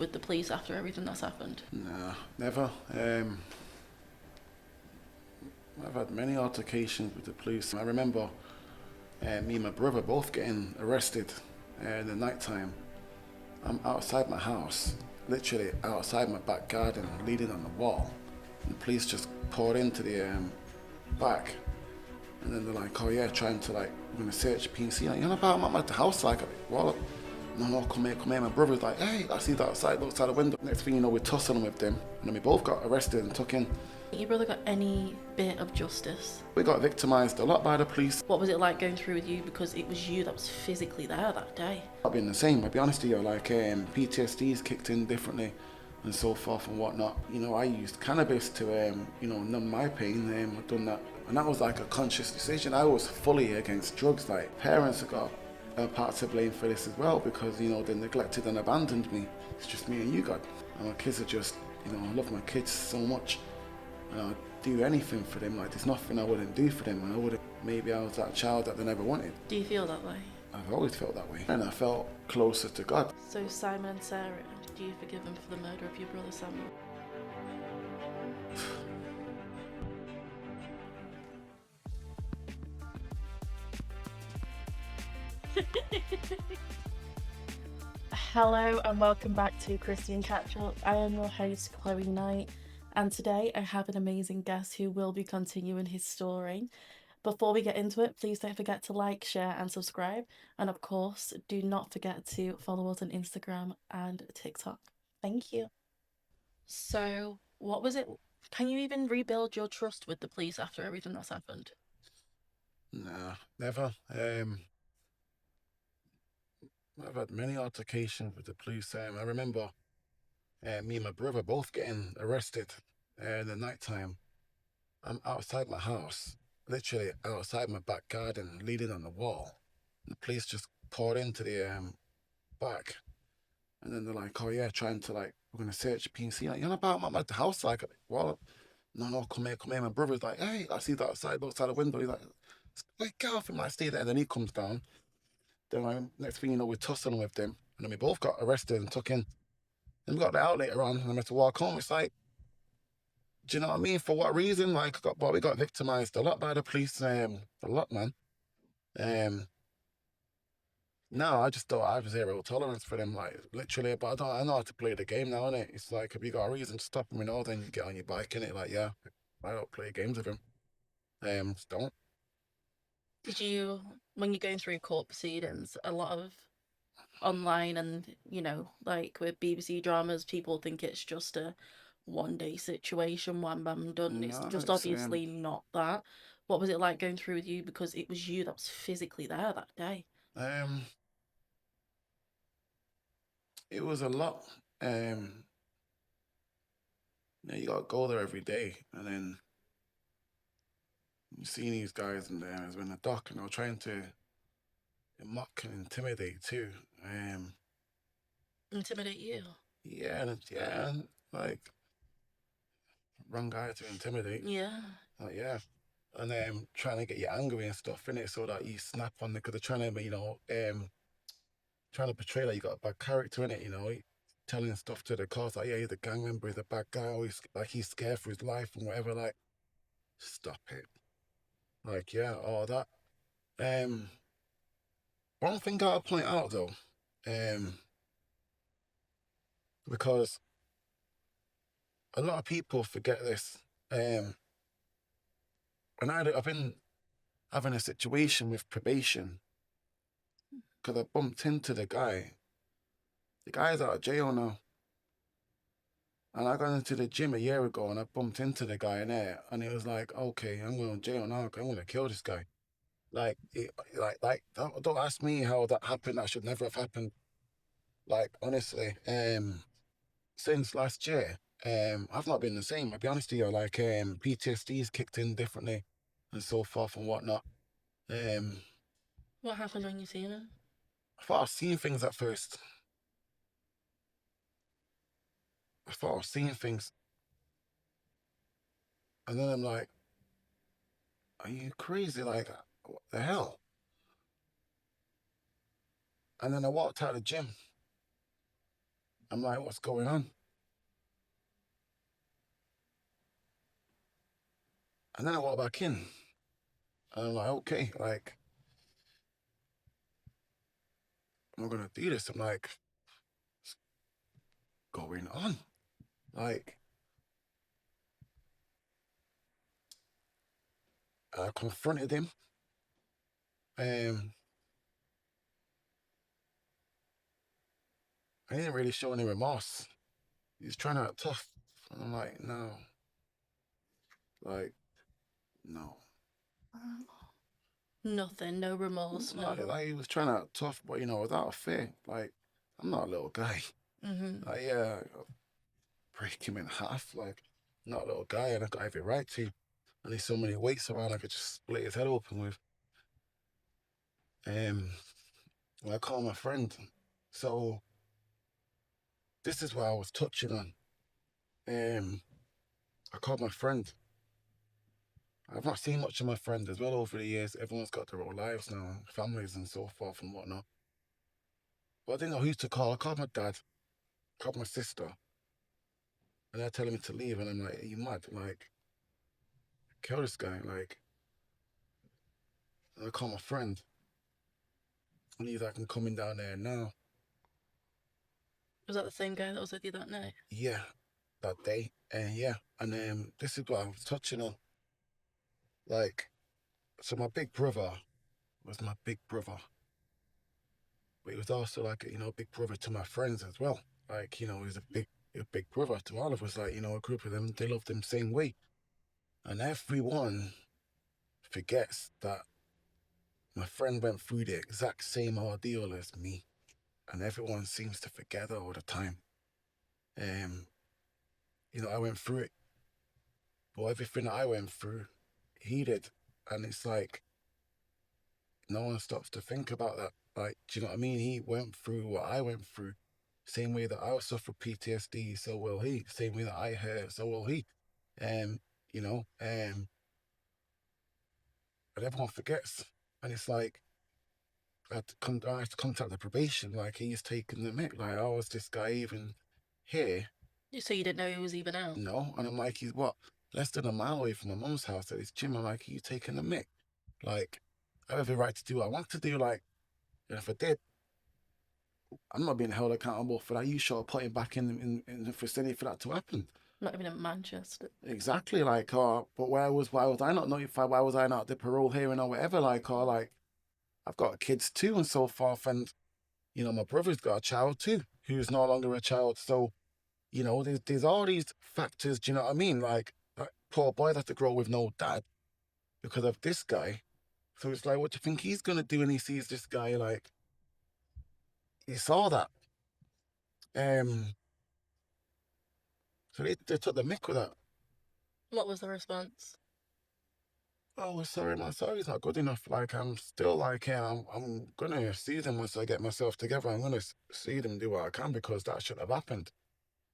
with the police after everything that's happened? Nah, never. I've had many altercations with the police. I remember me and my brother both getting arrested in the night time. I'm outside my house, literally outside my back garden, leaning on the wall. And the police just poured into the back. And then they're like, oh yeah, trying to like, we're gonna search PC. Like, you know about I'm at the house, like, well, no, come here, come here. My brother's like, hey, I see that outside, looks out the window. Next thing you know, we're tussling with them. And then we both got arrested and took in. Your brother got any bit of justice? We got victimised a lot by the police. What was it like going through with you because it was you that was physically there that day? I've been the same, I'll be honest with you, like PTSD's kicked in differently and so forth and whatnot. You know, I used cannabis to, numb my pain. I've done that. And that was like a conscious decision. I was fully against drugs. Like, parents have got a part to blame for this as well because, you know, they neglected and abandoned me. It's just me and you, God. And my kids are just, you know, I love my kids so much. And I'd do anything for them. Like, there's nothing I wouldn't do for them. And I wouldn't, maybe I was that child that they never wanted. Do you feel that way? I've always felt that way. And I felt closer to God. So Simon and Sarah, do you forgive them for the murder of your brother Samuel? Hello and welcome back to Christian Catch Up. I am your host Chloe Knight, and today I have an amazing guest who will be continuing his story. Before we get into it, please don't forget to like, share and subscribe, and of course do not forget to follow us on Instagram and TikTok. Thank you. So what was it? Can you even rebuild your trust with the police after everything that's happened? Nah, never. I've had many altercations with the police. I remember me and my brother both getting arrested in the night time. I'm outside my house, literally outside my back garden, leaning on the wall. And the police just poured into the back. And then they're like, oh yeah, trying to like, we're gonna search PC. Like, you know about I'm at the house, like, well, no, come here, come here. My brother's like, hey, I see that outside, looks out the window. He's like, wait, get off him, like, stay there. And then he comes down. Then next thing you know, we're tussling with them. And then we both got arrested and took in. And we got the out later on, and I had to walk home. It's like, do you know what I mean? For what reason? Like, we got victimized a lot by the police. A lot, man. Um, no, I just thought I have zero tolerance for them, like, literally. But I know how to play the game now, innit? It's like, if you got a reason to stop them, you know, then you get on your bike, innit? Like, yeah, I don't play games with them. Just don't. Did you, when you're going through court proceedings, a lot of online and, like with BBC dramas, people think it's just a 1 day situation, one bam done. It's No, just obviously not that. What was it like going through with you because it was you that was physically there that day? um, it was a lot. You gotta go there every day, and then you see these guys in there as in the dock, and they're trying to mock and intimidate too. Intimidate you? And like, wrong guy to intimidate. Yeah. Yeah. And trying to get you angry and stuff in it so that you snap on it because they're trying to, trying to portray that you got a bad character in it, telling stuff to the cops like, yeah, he's a gang member, he's a bad guy, always like he's scared for his life and whatever. Like, stop it. Like, yeah, all that. One thing I gotta point out though, because a lot of people forget this. And I've been having a situation with probation because I bumped into the guy. The guy's out of jail now. And I got into the gym a year ago and I bumped into the guy in there and it was like, okay, I'm going to jail now. I'm going to kill this guy. Like, don't ask me how that happened. That should never have happened. Like, honestly, since last year, I've not been the same. I'll be honest with you, like, PTSD's kicked in differently and so forth and whatnot. What happened when you seen him? I thought I was seeing things at first. I thought I was seeing things. And then I'm like, are you crazy? Like, what the hell? And then I walked out of the gym. I'm like, what's going on? And then I walk back in, and I'm like, okay, like, I'm gonna do this. I'm like, what's going on? Like, I confronted him. Um, I didn't really show any remorse. He was trying to act tough. And I'm like, no, like, no. Nothing, no remorse, no. Like, he was trying to act tough, but, without fear. Like, I'm not a little guy. Mm-hmm. Like, yeah, I'll break him in half. Like, I'm not a little guy, and I got every right to. And there's so many weights around, I could just split his head open with. Um, I call my friend. So, this is what I was touching on. Um, I called my friend. I've not seen much of my friend as well over the years. Everyone's got their own lives now, families and so forth and whatnot. But I didn't know who to call. I called my dad, called my sister, and they're telling me to leave. And I'm like, are you mad? Like, kill this guy. Like, and I call my friend, and he's like, I'm coming down there now. Was that the same guy that was with you that night? Yeah, that day. And yeah, and this is what I was touching on. Like, so my big brother was my big brother, but he was also like, big brother to my friends as well. Like, he's a big brother to all of us. Like, a group of them, they love them same way. And everyone forgets that my friend went through the exact same ordeal as me. And everyone seems to forget that all the time. Um, I went through it, but everything that I went through, he did. And it's like, no one stops to think about that. Like, do you know what I mean? He went through what I went through. Same way that I suffered PTSD, so will he. Same way that I hurt, so will he. Um, you know, um, but everyone forgets. And it's like, I had to contact the probation, like he's taking the mic. Like, oh, is this guy even here? So you didn't know he was even out? No. And I'm like, he's what? Less than a mile away from my mum's house at this gym. I'm like, are you taking the mic? Like, I have the right to do what I want to do. Like, and if I did, I'm not being held accountable for that. You should put him back in the vicinity for that to happen. Not even in Manchester. Exactly. Like, but why was I not notified? Why was I not at the parole hearing or whatever? Like, like, I've got kids too and so forth. And, my brother's got a child too, who's no longer a child. So, there's all these factors. Do you know what I mean? Like, poor boy has to grow with no dad because of this guy. So it's like, what do you think he's gonna do when he sees this guy? Like, he saw that. Um, so they took the mick with that. What was the response? Oh, sorry, my sorry's not good enough. Like, I'm still like, I'm gonna see them once I get myself together. I'm gonna see them do what I can because that should have happened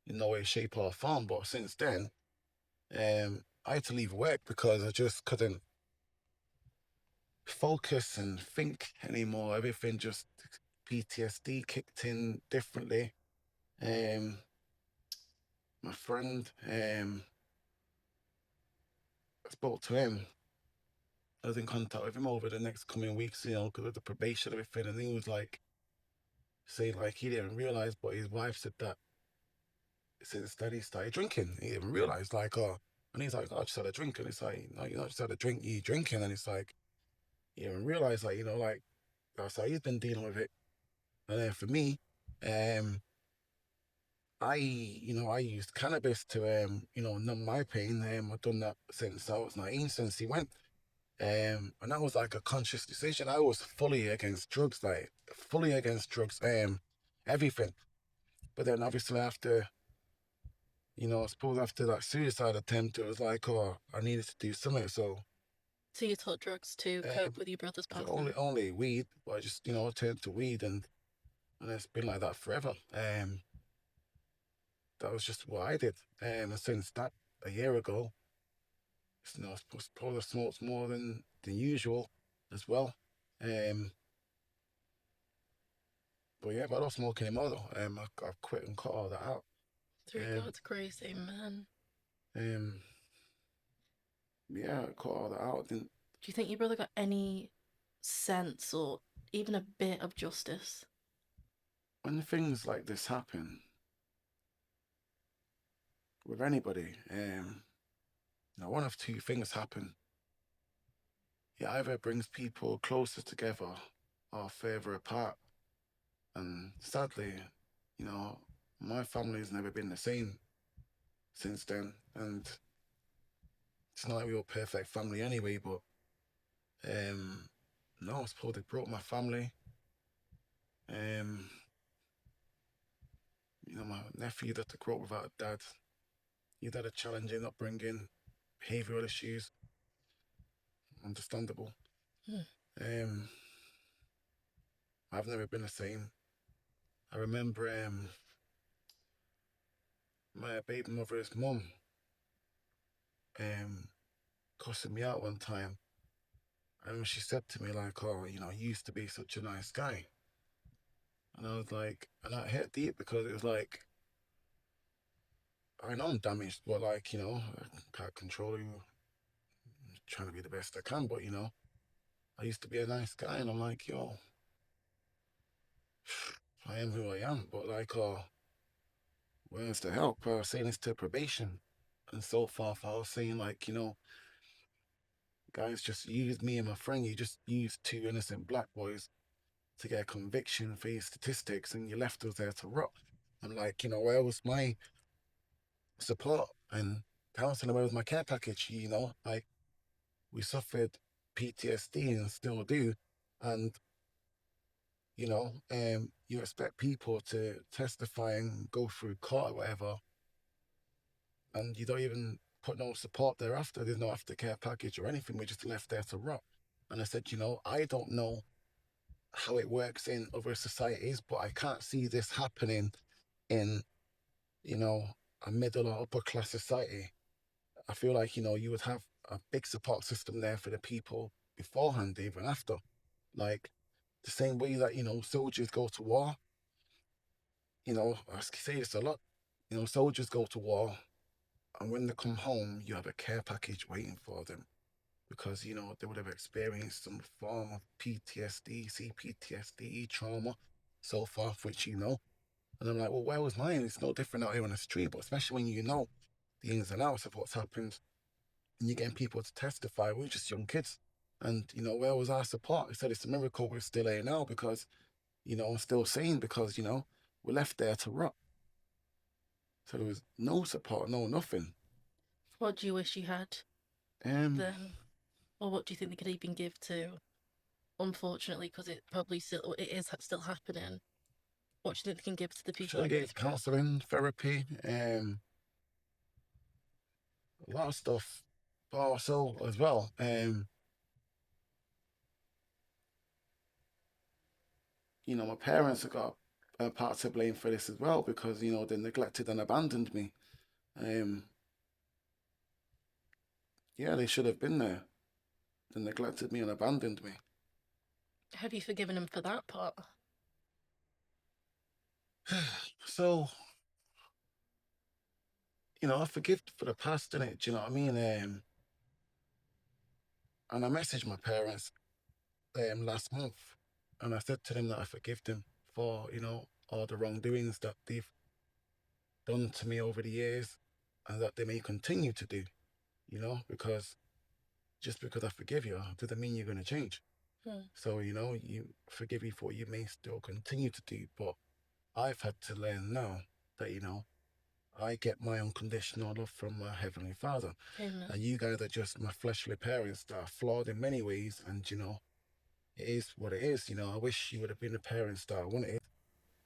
in no way, shape, or form. But since then, I had to leave work because I just couldn't focus and think anymore. Everything just PTSD kicked in differently. Um, my friend, I spoke to him. I was in contact with him over the next coming weeks, because of the probation and everything. And he was like, saying like he didn't realize, but his wife said that since then he started drinking. He didn't realize, like, and he's like, oh, I just had a drink. And it's like, no, you not just had a drink, you drinking. And it's like, he didn't realize, like, like, that's how he's been dealing with it. And then for me, I used cannabis to, numb my pain. I've done that since I was 19, since he went. And that was like a conscious decision. I was fully against drugs, like fully against drugs, everything. But then obviously after, I suppose after that suicide attempt, it was like, oh, I needed to do something. So, So you took drugs to cope with your brother's so passing? only weed, but I just, turned to weed and it's been like that forever. That was just what I did. And since that a year ago, I suppose I smoked more than, usual as well. Um, I suppose I smoked more than, than, than, usual, as well. Um, 'cause, you know, I suppose I smoked more than, than usual, as well. 'Cause, you know, I suppose I smoked more than, than usual, as well. 'Cause, you know, I suppose I smoked more than, than usual, as well. But yeah, but I don't smoke anymore though. I've quit and cut all that out. Through Um, God's grace, amen. um, yeah, I cut all that out. Didn't Do you think your brother got any sense or even a bit of justice? when things like this happen with anybody, one of two things happen. It either brings people closer together or further apart. And sadly, you know, my family's never been the same since then. And it's not like we were a perfect family anyway, but um, no, I suppose it broke my family. Um, my nephew that to grow up without a dad. He had a challenging upbringing, behavioural issues, understandable. Hmm. Um, I've never been the same. I remember my baby mother's mum um, cussing me out one time. And she said to me, like, oh, you used to be such a nice guy. And I was like, and I hit deep because it was like, I know I'm damaged, but like, I can't control you. I'm trying to be the best I can, but I used to be a nice guy. And I'm like, yo, I am who I am. But like, where's the help? I was saying this to probation. And so far, I was saying, like, guys just used me and my friend. You just used two innocent black boys to get a conviction for your statistics, and you left us there to rot. I'm like, where was my support and counseling? Where was my care package? Like we suffered PTSD and still do, and you expect people to testify and go through court or whatever, and you don't even put no support thereafter. There's no aftercare package or anything. We're just left there to rot. And I said, I don't know how it works in other societies, but I can't see this happening in, you know, a middle or upper class society. I feel like, you would have a big support system there for the people beforehand, even after. Like the same way that, soldiers go to war, I say this a lot, soldiers go to war and when they come home, you have a care package waiting for them because, they would have experienced some form of PTSD, CPTSD, trauma, so forth, which And I'm like, well, where was mine? It's no different out here on the street, but especially when you know the ins and outs of what's happened and you're getting people to testify, we're just young kids. And, where was our support? I said it's a miracle we're still here now because, I'm still sane because, we're left there to rot. So there was no support, no nothing. What do you wish you had Um, then? Or what do you think they could even give to? Unfortunately, because it is still happening. What do you think they can give to the people should have that really gave care? counselling, therapy, a lot of stuff. But also as well, my parents have got a part to blame for this as well because, they neglected and abandoned me. Um, yeah, they should have been there. They neglected me and abandoned me. Have you forgiven them for that part? So, I forgive for the past, innit? Do you know what I mean? And I messaged my parents last month and I said to them that I forgive them for, all the wrongdoings that they've done to me over the years and that they may continue to do, because just because I forgive you doesn't mean you're going to change. Hmm. So, you forgive me for what you may still continue to do. But I've had to learn now that, I get my unconditional love from my Heavenly Father. Amen. And you guys are just my fleshly parents that are flawed in many ways. And, it is what it is. I wish you would have been the parents that I wanted,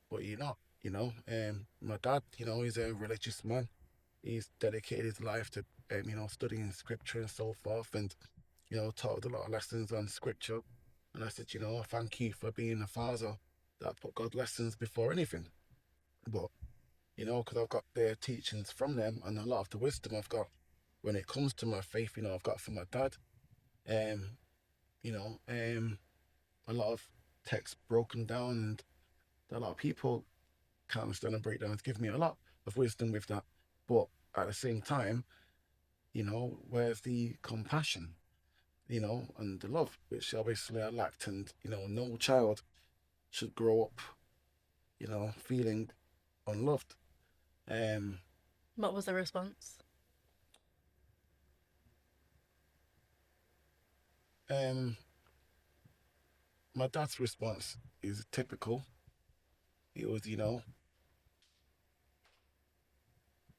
but you're not, My dad, he's a religious man. He's dedicated his life to, studying scripture and so forth. And, taught a lot of lessons on scripture. And I said, I thank you for being a father that put God lessons before anything. But, because I've got their teachings from them and a lot of the wisdom I've got when it comes to my faith, I've got from my dad. Um, a lot of text broken down and that a lot of people can't understand and break down. It's given me a lot of wisdom with that. But at the same time, where's the compassion, and the love, which obviously I lacked. And, no child should grow up, feeling unloved. Um, What was the response? um, my dad's response is typical. It was,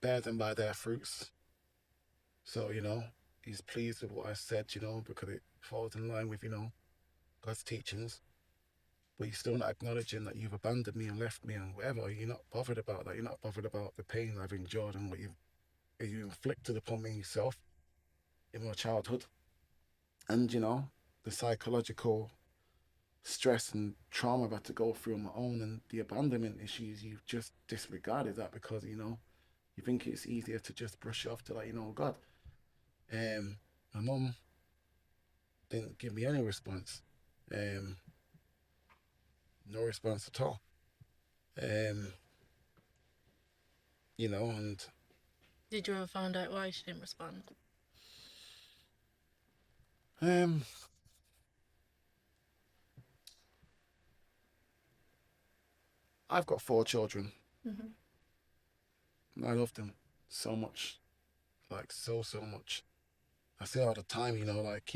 bear them by their fruits. So, he's pleased with what I said, because it falls in line with, God's teachings. But you're still not acknowledging that you've abandoned me and left me and whatever. You're not bothered about that. You're not bothered about the pain I've endured and what you inflicted upon me yourself in my childhood. And, the psychological stress and trauma I've had to go through on my own and the abandonment issues, you've just disregarded that because, you think it's easier to just brush it off to, like, God. My mum didn't give me any response. Um, no response at all. Um, and Did you ever find out why she didn't respond? um, I've got 4 children. Mm-hmm. I love them so much, like so much. I say all the time, like,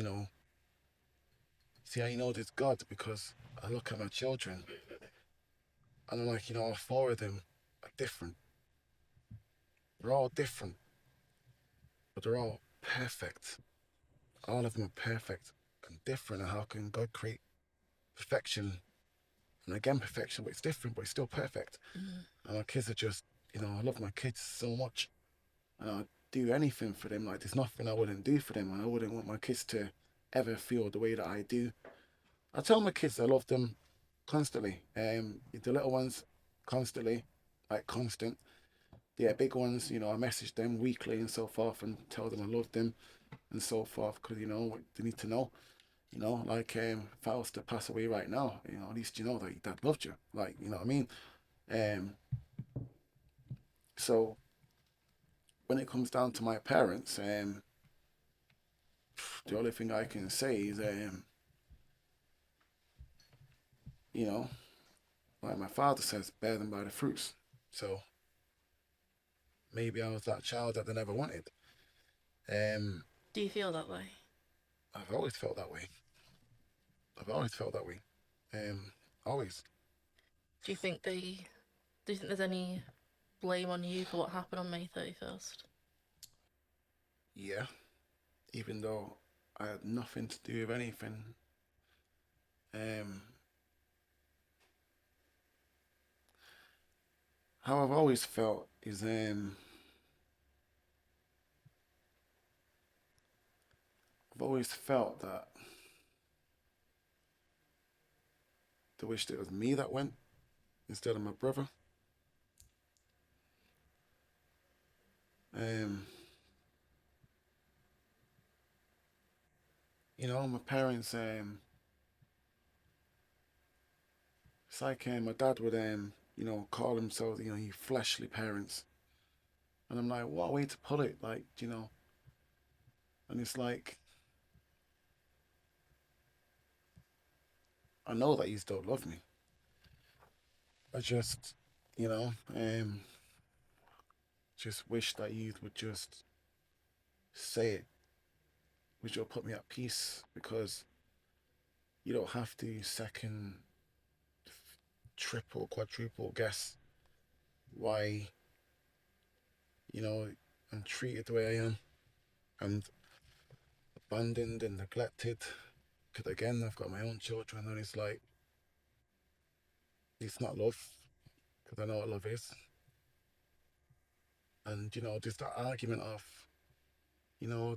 see how there's God because I look at my children and I'm like, all 4 of them are different. They're all different, but they're all perfect. All of them are perfect and different. And how can God create perfection and again perfection, but it's different, but it's still perfect? Mm. And my kids are just, I love my kids so much, and I'd do anything for them. Like there's nothing I wouldn't do for them, and I wouldn't want my kids to ever feel the way that I do. I tell my kids I love them constantly. The little ones constantly, like constant. The big ones, I message them weekly and so forth, and tell them I love them and so forth because they need to know. Like if I was to pass away right now, at least you know that your dad loved you. Like you know what I mean. Um, so when it comes down to my parents, the only thing I can say is, you know, like my father says, bear them by the fruits. So maybe I was that child that they never wanted. Um, Do you feel that way? I've always felt that way. I've always felt that way. Um, always. Do you think they? Do you think there's any blame on you for what happened on May 31st? Yeah. Even though I had nothing to do with anything. Um, how I've always felt is I've always felt that they wished it was me that went instead of my brother. Um, my parents it's like my dad would call himself, you fleshly parents. And I'm like, what a way to put it, like, and it's like I know that you still love me. I just, just wish that you would just say it, which will put me at peace because you don't have to second, triple, quadruple guess why, I'm treated the way I am and abandoned and neglected. Because again, I've got my own children and it's like, it's not love because I know what love is. And, just that argument of,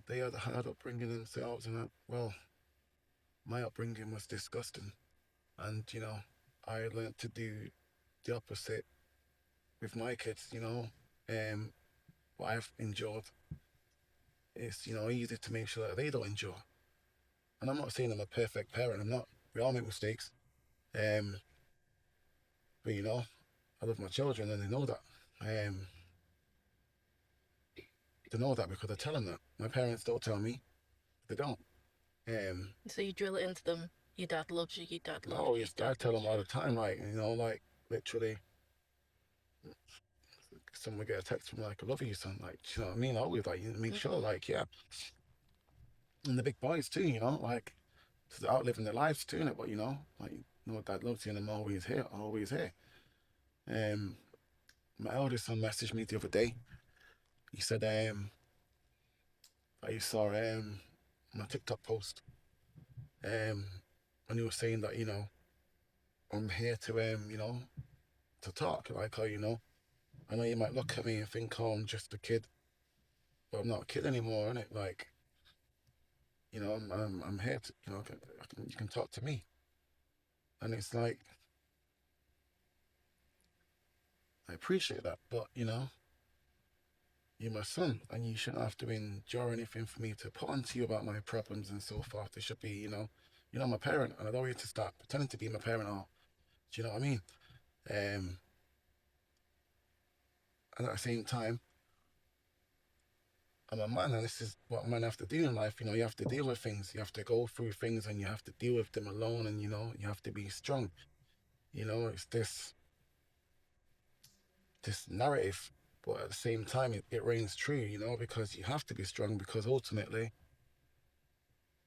they had a hard upbringing themselves and that, well, my upbringing was disgusting. And, I learned to do the opposite with my kids, what I've endured. It's, easy to make sure that they don't endure. And I'm not saying I'm a perfect parent, I'm not. We all make mistakes. Um, But I love my children, and they know that. They know that because I tell them that. My parents don't tell me. They don't. Um, So you drill it into them. Your dad loves you. Your dad loves oh, you. Your yes, I dad tell loves them all the time, like, like, literally, someone get a text from like, I love you, son. Like, you know what I mean? I always like, make you. sure, like, yeah. And the big boys too, like, so they're outliving their lives too, innit? But, like, dad loves you and I'm always here, always here. Um, my eldest son messaged me the other day. He said, that he saw my TikTok post, um, and he was saying that, I'm here to, to talk. Like, I know you might look at me and think, oh, I'm just a kid, but I'm not a kid anymore, innit? Like, I'm here to, you can talk to me. And it's like, I appreciate that, but, you're my son, and you shouldn't have to endure anything for me to put onto you about my problems and so forth. It should be, my parent, and I don't want you to start pretending to be my parent, or do you know what I mean? Um, and at the same time, I'm a man, and this is what men have to do in life. You have to deal with things, you have to go through things, and you have to deal with them alone, and you have to be strong. It's this narrative, but at the same time, it reigns true. Because you have to be strong, because ultimately,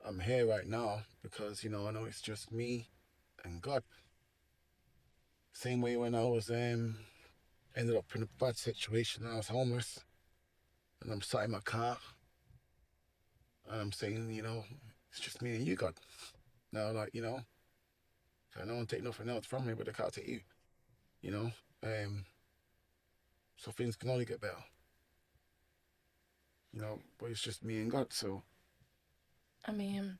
I'm here right now because I know it's just me and God. Same way when I was ended up in a bad situation. I was homeless, and I'm sat in my car, and I'm saying, it's just me and you, God. Now, like, I don't take nothing else from me, but I can't take you. You know, um, so things can only get better. But it's just me and God. So I mean,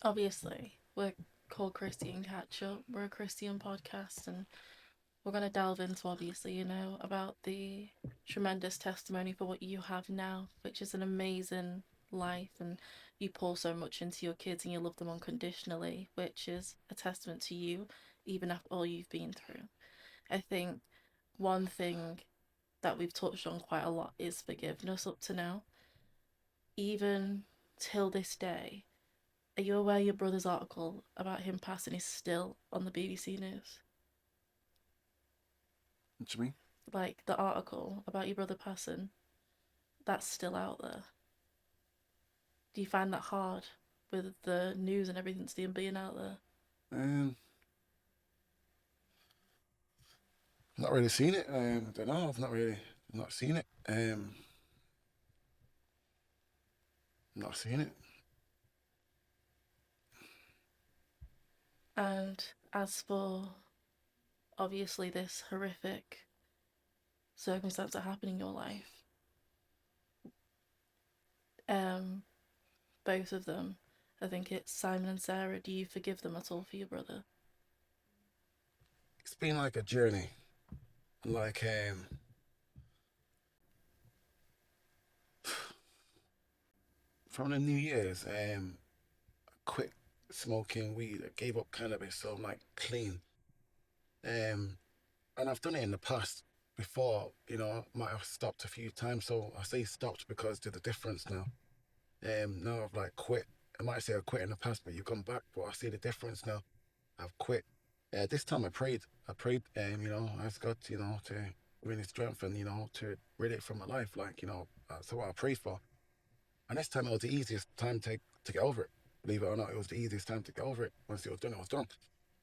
obviously, we're called Christian Catch Up. We're a Christian podcast, and we're going to delve into, obviously, about the tremendous testimony for what you have now, which is an amazing life. And you pour so much into your kids and you love them unconditionally, which is a testament to you, even after all you've been through. I think one thing that we've touched on quite a lot is forgiveness up to now. Even till this day, are you aware your brother's article about him passing is still on the BBC News? what do you mean? Like the article about your brother passing, that's still out there. Do you find that hard with the news and everything still being out there? Um, not really seen it. I don't know. Not seen it. Not seen it. And as for obviously this horrific circumstance that happened in your life, um, both of them, I think it's Simon and Sarah, do you forgive them at all for your brother? It's been like a journey. Like from the New Year's, I quit smoking weed. I gave up cannabis, so I'm like clean. Um, and I've done it in the past before. I might have stopped a few times. So I say stopped because there's a difference now. Now I've like quit. I might say I quit in the past, but you've gone back. But I see the difference now. I've quit. This time I prayed. I prayed, I asked God, to give me strength and to rid it from my life. Like, that's what I prayed for. And this time it was the easiest time to get over it. Believe it or not, it was the easiest time to get over it. Once it was done, it was done.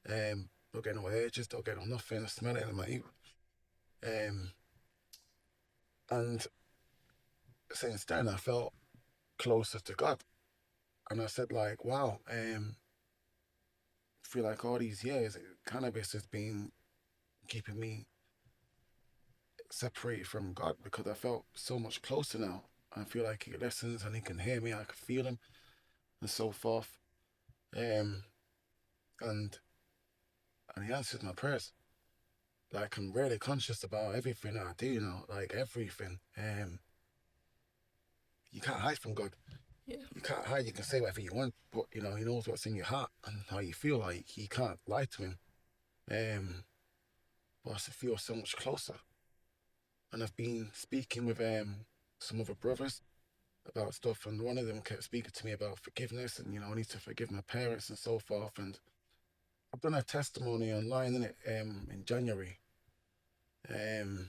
Don't get no urges, don't get no nothing. I smell it in my ear. Um, and since then, I felt closer to God. And I said, like, wow, I feel like all these years, cannabis has been keeping me separated from God because I felt so much closer now. I feel like He listens and He can hear me, I can feel Him, and so forth. Um, and He answered my prayers. Like, I'm really conscious about everything I do now, like everything. You can't hide from God. Yeah. You can't hide. You can say whatever you want, but He knows what's in your heart and how you feel. Like, you can't lie to Him. Um, but I feel so much closer. And I've been speaking with some other brothers about stuff, and one of them kept speaking to me about forgiveness, and I need to forgive my parents and so forth. And I've done a testimony online in January, um,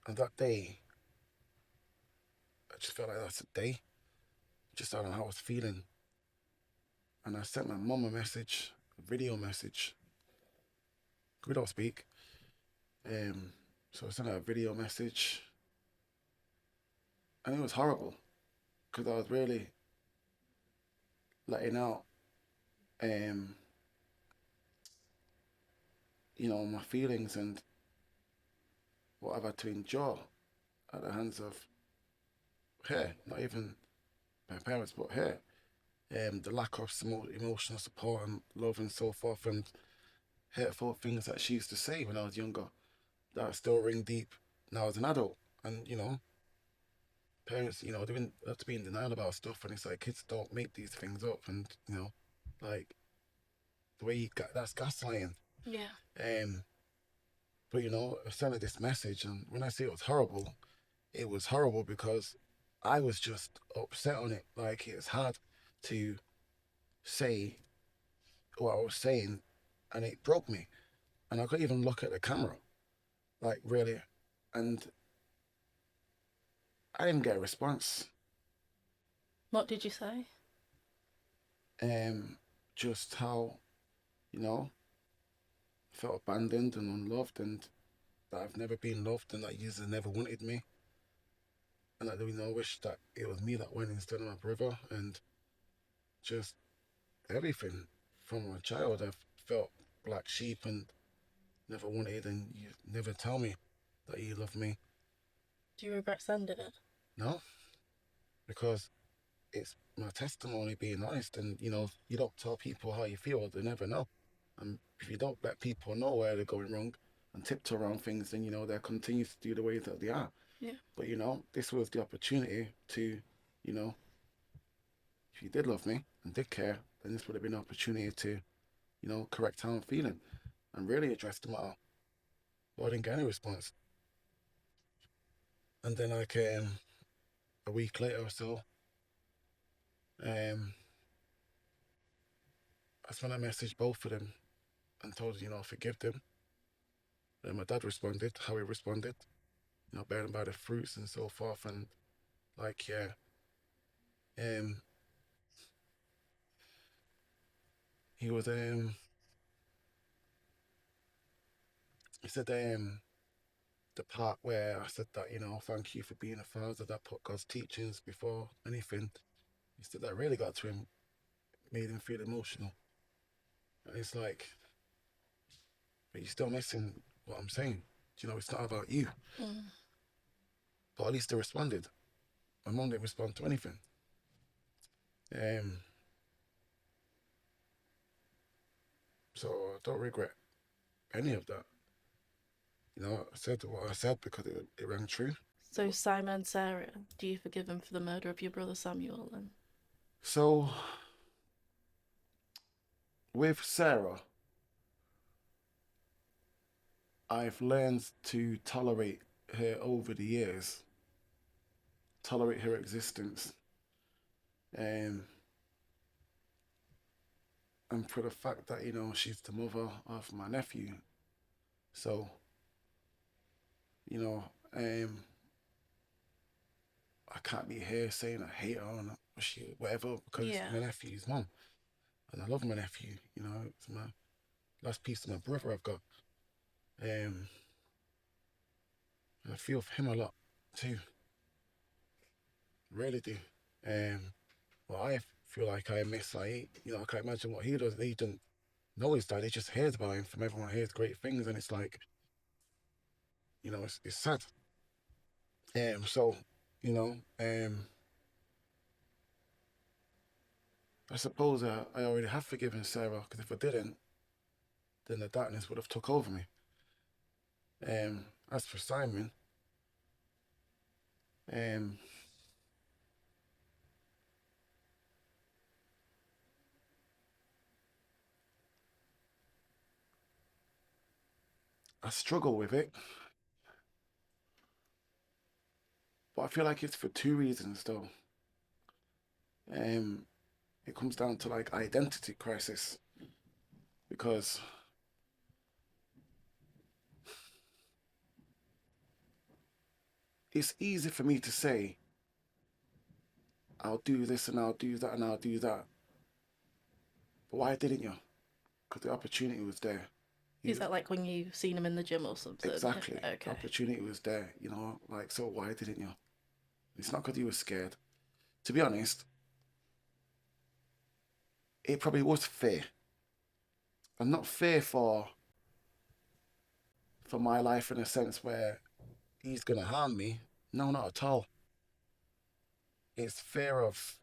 and that day I just felt like that's a day. Just I don't know how I was feeling, and I sent my mum a message, a video message. We don't speak, um, so I sent her a video message, and it was horrible because I was really letting out, um, my feelings and what I've had to endure at the hands of her, not even my parents, but her. The lack of some emotional support and love and so forth, and hurtful things that she used to say when I was younger that still ring deep now as an adult. And parents, they have to be in denial about stuff, and it's like kids don't make these things up, and like the way you got that's gaslighting. Yeah. Um, but I sent her this message, and when I say it was horrible because I was just upset on it. Like it's hard to say what I was saying, and it broke me. And I couldn't even look at the camera, like really. And I didn't get a response. What did you say? Just how, you know, I felt abandoned and unloved, and that I've never been loved, and that you never wanted me, and that I wish that it was me that went instead of my brother, and just everything from a child. I've felt black sheep and never wanted, and you never tell me that you love me. Do you regret sending it? No, because it's my testimony being honest, and you don't tell people how you feel, they never know. And if you don't let people know where they're going wrong and tiptoe around things, then they'll continue to do the ways that they are. Yeah. But this was the opportunity to, you know, if you did love me and did care, then this would have been an opportunity to, correct how I'm feeling and really address the matter. But I didn't get any response. And then like a week later or so, um, that's when I messaged both of them and told them, forgive them. And my dad responded, how he responded, bearing by the fruits and so forth. And like, yeah, um, he was, he said, the part where I said that, thank you for being a father that put God's teachings before anything. He said that really got to him, made him feel emotional. And it's like, but you're still missing what I'm saying. It's not about you. Mm. But at least they responded. My mom didn't respond to anything. Um, so I don't regret any of that. I said what I said because it rang true. So Simon and Sarah, do you forgive them for the murder of your brother Samuel then? So with Sarah, I've learned to tolerate her over the years, tolerate her existence. Um, and for the fact that, she's the mother of my nephew. So, you know, um, I can't be here saying I hate her or whatever because it's Yeah. my nephew's mom. And I love my nephew, it's my last piece of my brother I've got. And I feel for him a lot too. Really do. Well, I feel like I miss, I can't imagine what he does. He doesn't know his dad. He just hears about him from everyone, hears great things. And it's like, it's sad. So, you know, um, I suppose I already have forgiven Sarah because if I didn't, then the darkness would have took over me. As for Simon, um, I struggle with it, but I feel like it's for two reasons though. Um, it comes down to like identity crisis because it's easy for me to say I'll do this and I'll do that and I'll do that, but why didn't you? Because the opportunity was there. Is You that like when you seen him in the gym or something? exactly the Okay. opportunity was there. You know, like so why didn't you? It's not because you were scared. To be honest, it probably was fear, and not fear for my life in a sense where he's gonna harm me. No, not at all. It's fear of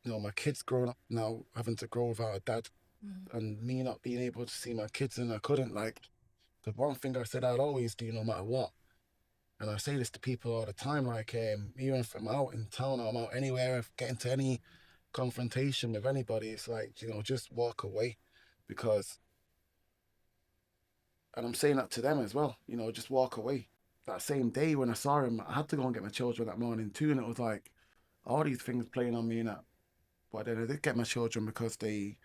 my kids growing up now, having to grow without a dad, Mm. and me not being able to see my kids, and I couldn't like. The one thing I said I'd always do, no matter what, and I say this to people all the time, like even if I'm out in town or I'm out anywhere, if getting to any confrontation with anybody, it's like just walk away, because, and I'm saying that to them as well, just walk away. That same day when I saw him, I had to go and get my children that morning too, and it was like all these things playing on me and that. But then I did get my children because they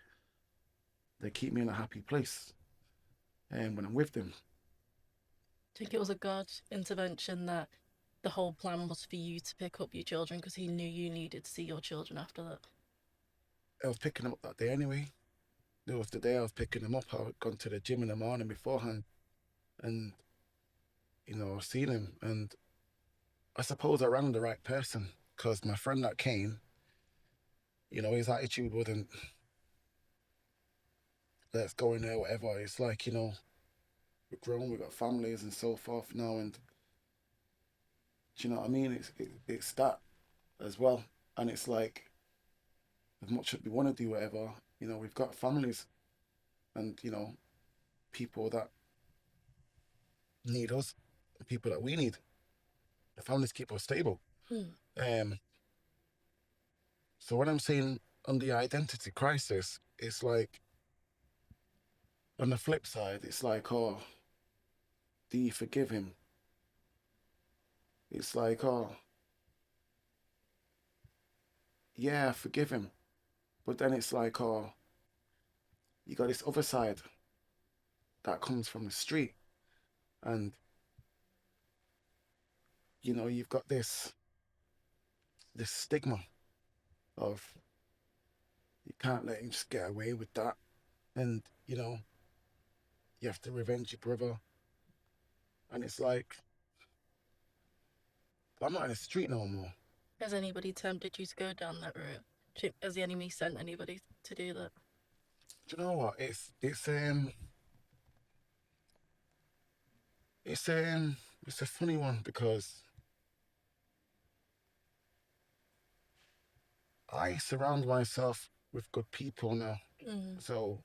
keep me in a happy place, and when I'm with them. I think it was a God intervention that the whole plan was for you to pick up your children because he knew you needed to see your children after that. I was picking them up that day anyway. It was the day I was picking them up. I had gone to the gym in the morning beforehand, and seen him. And I suppose I rang the right person, because my friend that came, his attitude wasn't let's go in there, whatever. It's like we're grown, we've got families and so forth now, and do you know what I mean? It's that as well, and it's like as much as we want to do whatever, we've got families and people that need us, people that we need. The families keep us stable. Hmm. Um, so when I'm saying on the identity crisis, it's like on the flip side, it's like, oh, do you forgive him? It's like, oh, yeah, forgive him. But then it's like, oh, you got this other side that comes from the street, and you've got this stigma of you can't let him just get away with that, and you have to revenge your brother, and it's like I'm not in the street no more. Has anybody tempted you to go down that route? Has the enemy sent anybody to do that? Do you know what? It's a funny one, because I surround myself with good people now. Mm. So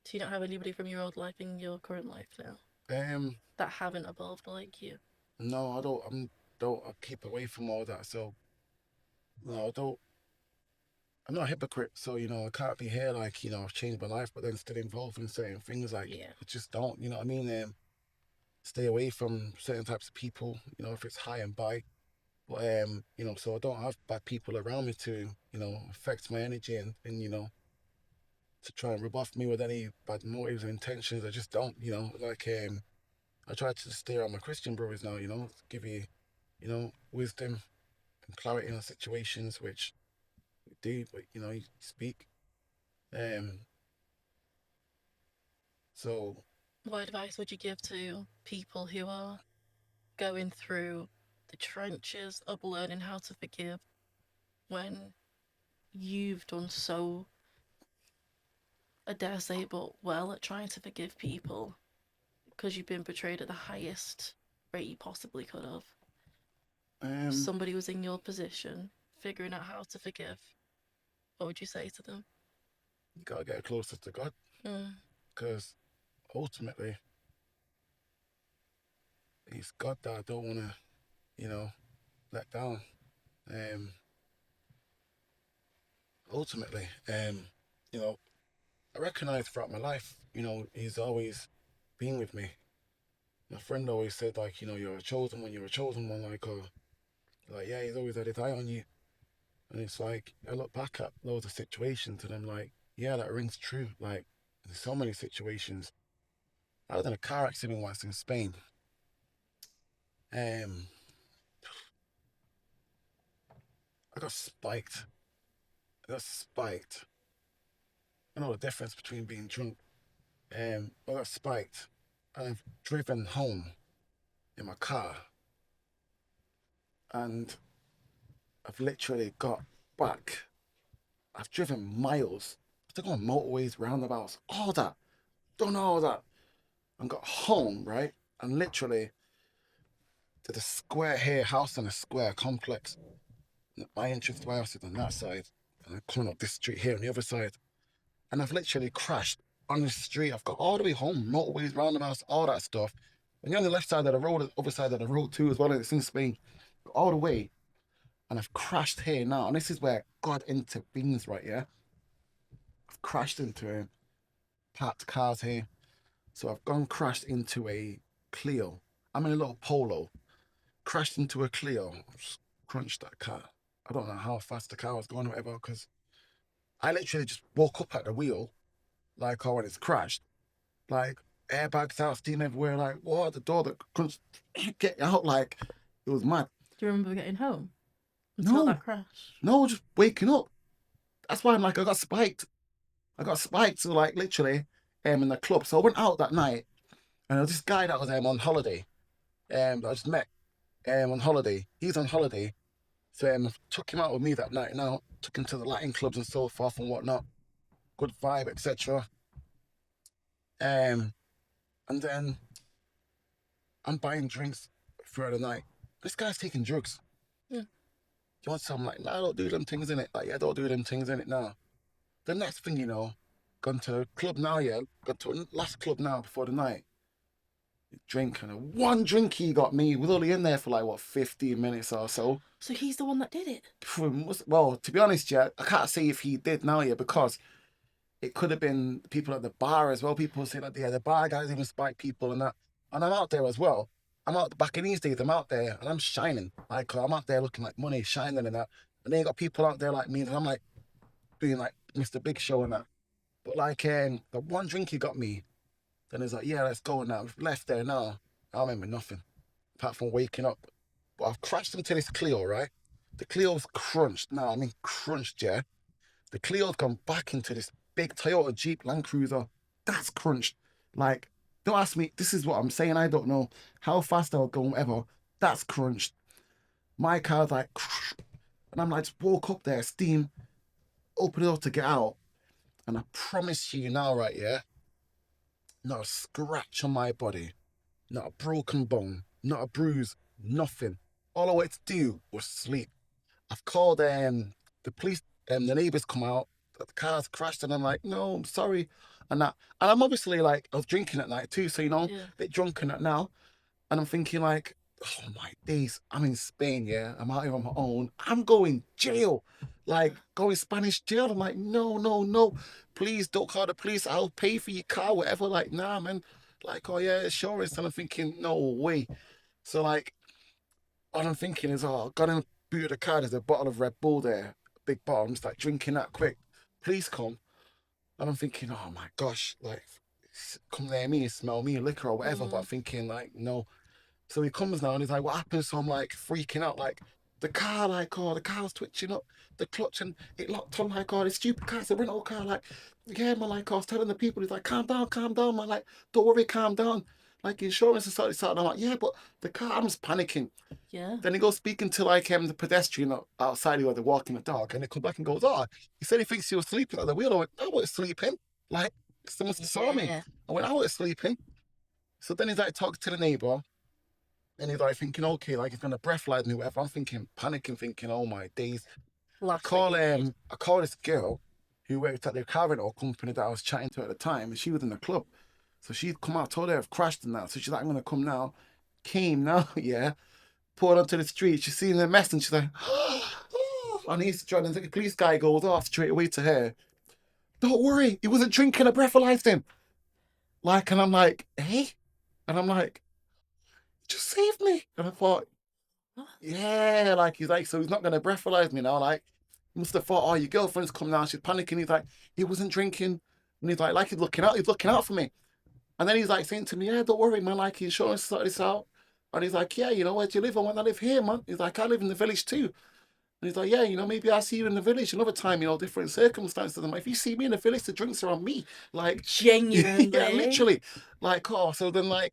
So you don't have anybody from your old life in your current life now um that haven't evolved like you? no, I don't. I keep away from all that. So no, I don't. I'm not a hypocrite, so I can't be here like I've changed my life, but then still involved in certain things. Like Yeah. I just don't. You know what I mean? Stay away from certain types of people. If it's high and by. But so I don't have bad people around me to affect my energy, and to try and rub off me with any bad motives or intentions. I just don't. Like I try to stay around my Christian brothers now. Give you wisdom and clarity on situations, which we do, but you speak. Um, so What advice would you give to people who are going through the trenches of learning how to forgive when you've done so, I dare say, but well at trying to forgive people because you've been portrayed at the highest rate you possibly could have? um, Somebody was in your position, figuring out how to forgive. What would you say to them? you gotta get closer to God, Mm. because ultimately it's God that I don't wanna let down. Um, ultimately, I recognize throughout my life, He's always been with me. My friend always said, like, you're a chosen one, you're a chosen one, like, yeah, he's always had his eye on you. And it's like, I look back at loads of situations and I'm like, yeah, that rings true. Like, there's so many situations. I was in a car accident once in Spain. Um, I got spiked. I got spiked. I know the difference between being drunk. I got spiked. And I've driven home in my car. And I've literally got back. I've driven miles. I've gone motorways, roundabouts, all that. Done all that. And got home, right? And literally to the square here, house in a square complex. My entrance to my house is on that side. And I'm coming up this street here on the other side. And I've literally crashed on the street. I've got all the way home, motorways, roundabouts, all that stuff. And you're on the left side of the road, the other side of the road too, as well. And it's in Spain. All the way. And I've crashed here now. And this is where God intervenes, right? Yeah. I've crashed into parked cars here. So I've gone crashed into a Clio. I'm in a little Polo. Crashed into a Clio. Just crunched that car. I don't know how fast the car was going or whatever, because I literally just woke up at the wheel, like, oh, when it's crashed. Like, airbags out, steam everywhere. Like, what? The door that crunched, get out. Like, it was mad. Do you remember getting home until that crash? No, just waking up. That's why I'm like, I got spiked. So, like, literally, in the club. So I went out that night, and there was this guy that was on holiday, that I just met on holiday. He's on holiday. So I took him out with me that night now, took him to the Latin clubs and so forth and whatnot. Good vibe, etc. And then I'm buying drinks throughout the night. This guy's taking drugs. Yeah. You want something like, nah, don't do them things in it. Like, yeah, don't do them things in it now. The next thing you know, gone to a club now, yeah. Got to a last club now before the night. Drink, and one drink he got me. Was only in there for like, what, 15 minutes or so. So he's the one that did it? Well, to be honest, yeah, I can't say if he did now, yeah, because it could have been people at the bar as well. People say that, yeah, the bar guys even spike people and that. And I'm out there as well. I'm out back in these days, I'm out there and I'm shining. Like, I'm out there looking like money, shining and that. And then you got people out there like me, and I'm like doing like Mr. Big Show and that. But like, the one drink he got me, then he's like, yeah, let's go now. We've left there now. I remember nothing apart from waking up. But I've crashed into this Clio, right? The Clio's crunched. Now, I mean crunched, yeah? The Clio's gone back into this big Toyota Jeep Land Cruiser. That's crunched. Like, don't ask me. This is what I'm saying. I don't know how fast I'll go, whatever. That's crunched. My car's like, and I'm like, just woke up there, steam, open it up to get out. And I promise you now, right, yeah? Not a scratch on my body, not a broken bone, not a bruise, nothing. All I wanted to do was sleep. I've called the police, the neighbours come out, the car's crashed, and I'm like, no, I'm sorry. And that, and I'm obviously like, I was drinking at night too, so Yeah. a bit drunk and that now. And I'm thinking like, oh my days, I'm in Spain, yeah. I'm out here on my own. I'm going jail. Like going Spanish jail. I'm like, no, no, no. Please don't call the police. I'll pay for your car, whatever. Like, nah, man. Like, oh yeah, insurance. And I'm thinking, no way. So like, all I'm thinking is, oh, I got in the boot of the car. There's a bottle of Red Bull there, big bottle. I'm just like drinking that quick. Police come, and I'm thinking, oh my gosh, like, come near me, smell me, liquor or whatever. But I'm thinking, like, no. So he comes now and he's like, what happened? So I'm like freaking out, like, the car, like, oh, the car's twitching up, the clutch, and it locked on, like, oh, this stupid car, it's a rental car, like, yeah, man, like, I was telling the people, he's like, calm down, man, like, don't worry, calm down. Like, insurance is starting. I'm like, yeah, but the car, I'm just panicking. Yeah. Then he goes speaking to, like, the pedestrian outside who they're walking the dog, and he comes back and goes, oh, he said he thinks he was sleeping at the wheel. I went, I wasn't sleeping. Like, someone saw me. I went, I wasn't sleeping. So then he's like talking to the neighbour. And he's like thinking, okay, like he's gonna breathalyze me, whatever. I'm thinking, panicking, thinking, oh my days. I call this girl who worked at the car rental company that I was chatting to at the time, and she was in the club. So she'd come out, told her I've crashed and that. So she's like, I'm gonna come now. Came now, yeah. Pulled onto the street. She's seen the mess and she's like, and he's trying to think the police guy goes off straight away to her. Don't worry, he wasn't drinking, I breathalyzed him. Like, and I'm like, hey, and I'm like, just save me. And I thought, yeah, like he's like, so he's not gonna breathalyze me now. Like, he must have thought, oh, your girlfriend's come now, she's panicking. He's like, he wasn't drinking. And he's looking out for me. And then he's like saying to me, yeah, don't worry, man, like insurance sorted this out. And he's like, yeah, where do you live? I want to live here, man. He's like, I live in the village too. And he's like, yeah, maybe I'll see you in the village another time, different circumstances. I'm like, if you see me in the village, the drinks are on me. Like, yeah, Genuinely. literally. Like, oh, so then, like,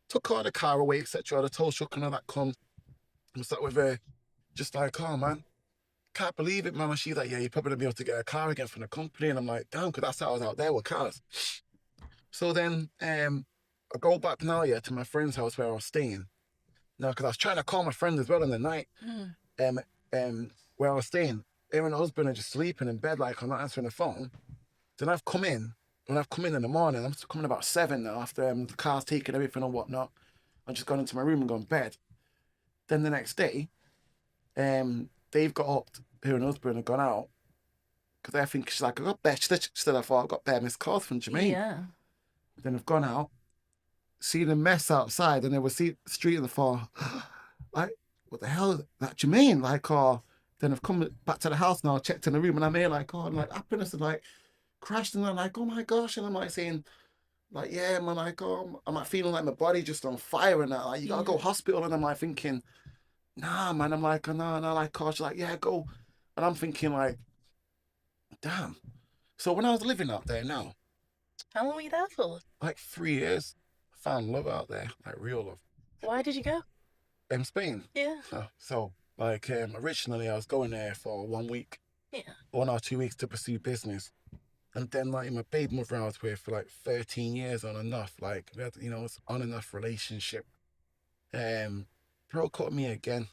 took all the car away, etc. The tow truck and all that come. And sat with her, just like, oh, man, can't believe it, man. And she's like, yeah, you're probably going to be able to get a car again from the company. And I'm like, damn, because that's how I was out there with cars. So then I go back now, yeah, to my friend's house where I was staying. Now, because I was trying to call my friend as well in the night. Um, where I was staying, her and her husband are just sleeping in bed, like I'm not answering the phone. Then I've come in. When I've come in the morning, I'm coming about 7 now after the car's taken everything and whatnot. I've just gone into my room and gone to bed. Then the next day, they've got up, her and her husband have gone out because I think she's like, I got bear. She said, I thought I got bear missed calls from Jermaine. Yeah. Then I've gone out, seen a mess outside, and they were see the street and the thought, like, what the hell is that Jermaine? Like, oh, then I've come back to the house now, checked in the room, and I'm here like, oh, and like happiness and like crashed, and I'm like, oh my gosh, and I'm like saying, like, yeah, man, like, oh, I'm like feeling like my body just on fire and that, like, you gotta go hospital, and I'm like thinking, nah, man, I'm like, oh, no, like, oh, she's like, yeah, go, and I'm thinking like, damn. So when I was living out there now, How long were you there for? like 3 years, I found love out there, like real love. Why did you go? In Spain. Yeah. So like originally I was going there for 1 week, Yeah. 1 or 2 weeks to pursue business. And then like my baby mother I was with for like 13 years on and off. Like we had, it's on and off relationship. Broke up with me again.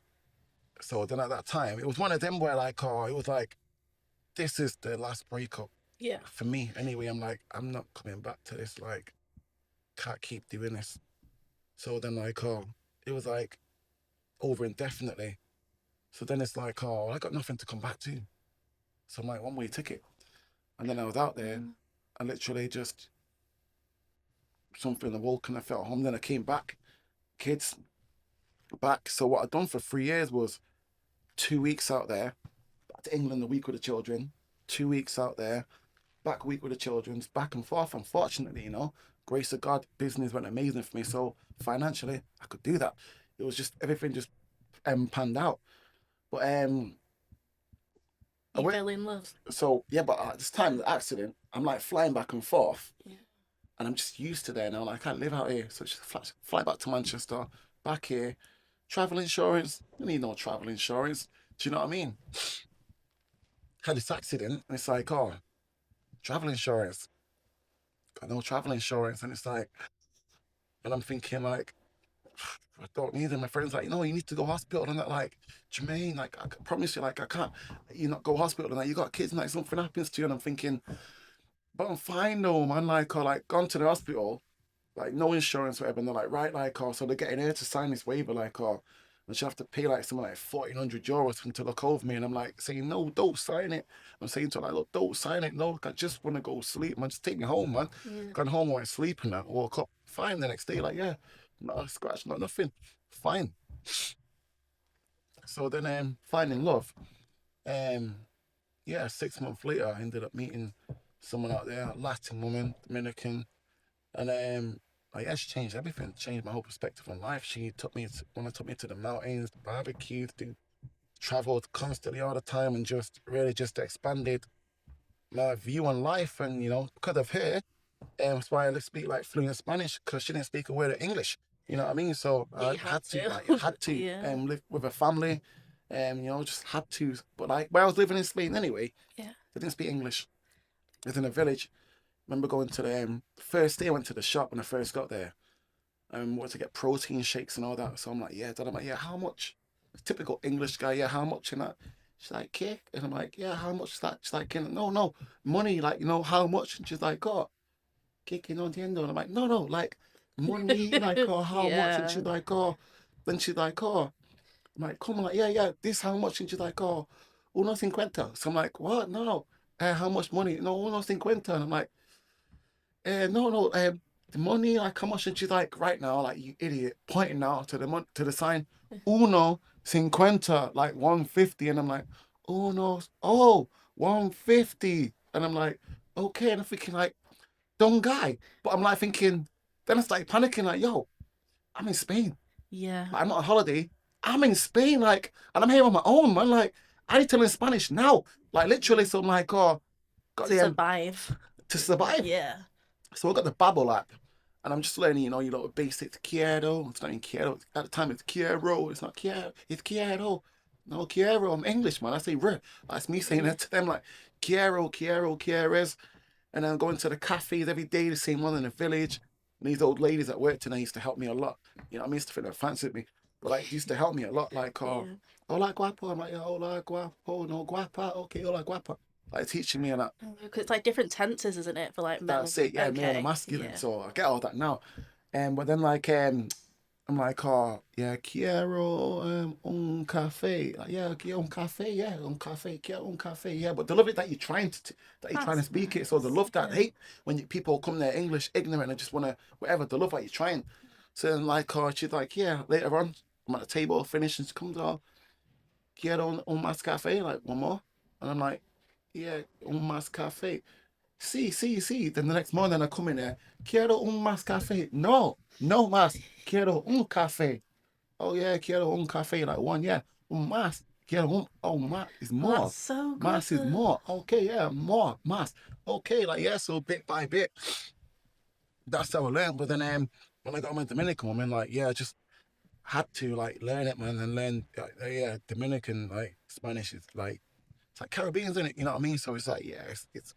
So then at that time, it was one of them where like, oh, it was like, this is the last breakup. Yeah. For me, anyway, I'm like, I'm not coming back to this. Like, can't keep doing this. So then like, oh, it was like over indefinitely. So then it's like, oh, I got nothing to come back to. So I'm like, one-way ticket. And then I was out there, I literally just, something awoke and I felt home. Then I came back, kids, back. So what I'd done for 3 years was 2 weeks out there, back to England a week with the children, 2 weeks out there, back a week with the children, back and forth. Unfortunately, grace of God, business went amazing for me. So financially, I could do that. It was just, everything just panned out. But I You went, fell in love. so yeah, but at this time, the accident, I'm like flying back and forth, Yeah. and I'm just used to there now. Like I live out here, so just fly back to Manchester, back here, travel insurance. I need no travel insurance. Do you know what I mean? Had this accident, and it's like, oh, travel insurance. Got no travel insurance, and it's like, and I'm thinking like, I don't need it. My friend's like, no, you need to go hospital, and that like, Jermaine, like, I promise you, like, I can't, you not go hospital, and like, you got kids, and like, something happens to you, and I'm thinking, but I'm fine though, man. Like, or like gone to the hospital, like no insurance, whatever. And they're like, right, like, so they're getting her to sign this waiver, like, and she have to pay like something like 1,400 euros for them to look over me. And I'm like saying, no, don't sign it. I'm saying to her, like, look, don't sign it. No, look, I just want to go sleep, man. Just take me home, man. Yeah. Gone home, went sleeping. I woke up fine the next day, like, yeah, not a scratch, not nothing, fine. So then, finding love. Um, yeah, 6 months later, I ended up meeting someone out there, Latin woman, Dominican, and like, yeah, she changed everything, changed my whole perspective on life. She took me to the mountains, barbecued, traveled constantly all the time, and just really just expanded my view on life. And because of her, that's why I speak like fluent Spanish, because she didn't speak a word of English. You know what I mean? So Yeah, I you had to, to. like, had to Yeah. live with a family, just had to. But like where I was living in Spain anyway, Yeah. they didn't speak English. It was in a village. Remember going to the first day I went to the shop when I first got there. Wanted to get protein shakes and all that. So I'm like, yeah, Dad. I'm like, yeah, how much? Typical English guy, yeah, how much in that? She's like, cake. And I'm like, yeah, how much is that? She's like, no, no, money, like, how much? And she's like, oh, cake no entiendo. And I'm like, no, no, like, money, like, oh, how much? And Yeah. she's like, oh, then she's like, oh, I'm like, come on, like, yeah, yeah, this how much? And she's like, oh, 1.50. So I'm like, what? No, how much money? No, 1.50. And I'm like, no, no, the money, like how much? And she's like, right now, like you idiot, pointing now to the sign, uno cincuenta, like 150, and I'm like, uno, oh, 150, and I'm like, okay, and I'm thinking like, dumb guy, but I'm like thinking, then I started panicking, like, yo, I'm in Spain, Yeah. like, I'm not on holiday, I'm in Spain, like, and I'm here on my own, man, like, I need to learn Spanish now, like literally, so I'm like, oh, got To the survive. to survive. Yeah. So I got the Babel app, and I'm just learning, you know, basic quiero. It's not even quiero. At the time, it's quiero. It's not quiero. It's quiero. No quiero. I'm English, man. I say re. That's me saying that to them, like quiero, quiero, quieres. And then going to the cafes every day, the same one in the village. And these old ladies that worked in there used to help me a lot. You know, what I mean, used to think they fancied me, but like, used to help me a lot. Like, oh, Yeah. hola guapo. I'm like, hola guapo, no guapa. Okay, hola guapa. Like teaching me and that. Because it's like different tenses, isn't it, for like male? That's it, yeah, male and Okay. masculine. Yeah. So I get all that now. But then like I'm like, oh yeah, quiero un café. Like, yeah, quiero un café, yeah, un café, quiero un café, yeah. But they love it that you're trying to That's speak it. So they nice. love that. Yeah. They hate when people come there English ignorant and just wanna whatever. They love that you're trying. So then like she's like, yeah, later on, I'm at the table, finish, and she comes out, quiero un más café, like one more. And I'm like, yeah, un más café. Sí. Then the next morning I come in there, quiero un más café. No, no más. Quiero un café. Oh yeah, quiero un café. Like one, yeah. Un más. Quiero un. Oh, más is Well, that's more. so good. Más is more. Okay, yeah, more. Más. Okay, like yeah. So bit by bit, that's how I learned. But then when I got my Dominican woman, like yeah, I just had to like learn it, man, and learn. Yeah, Dominican like Spanish is like it's like Caribbean, isn't it? You know what I mean? So it's like yeah, it's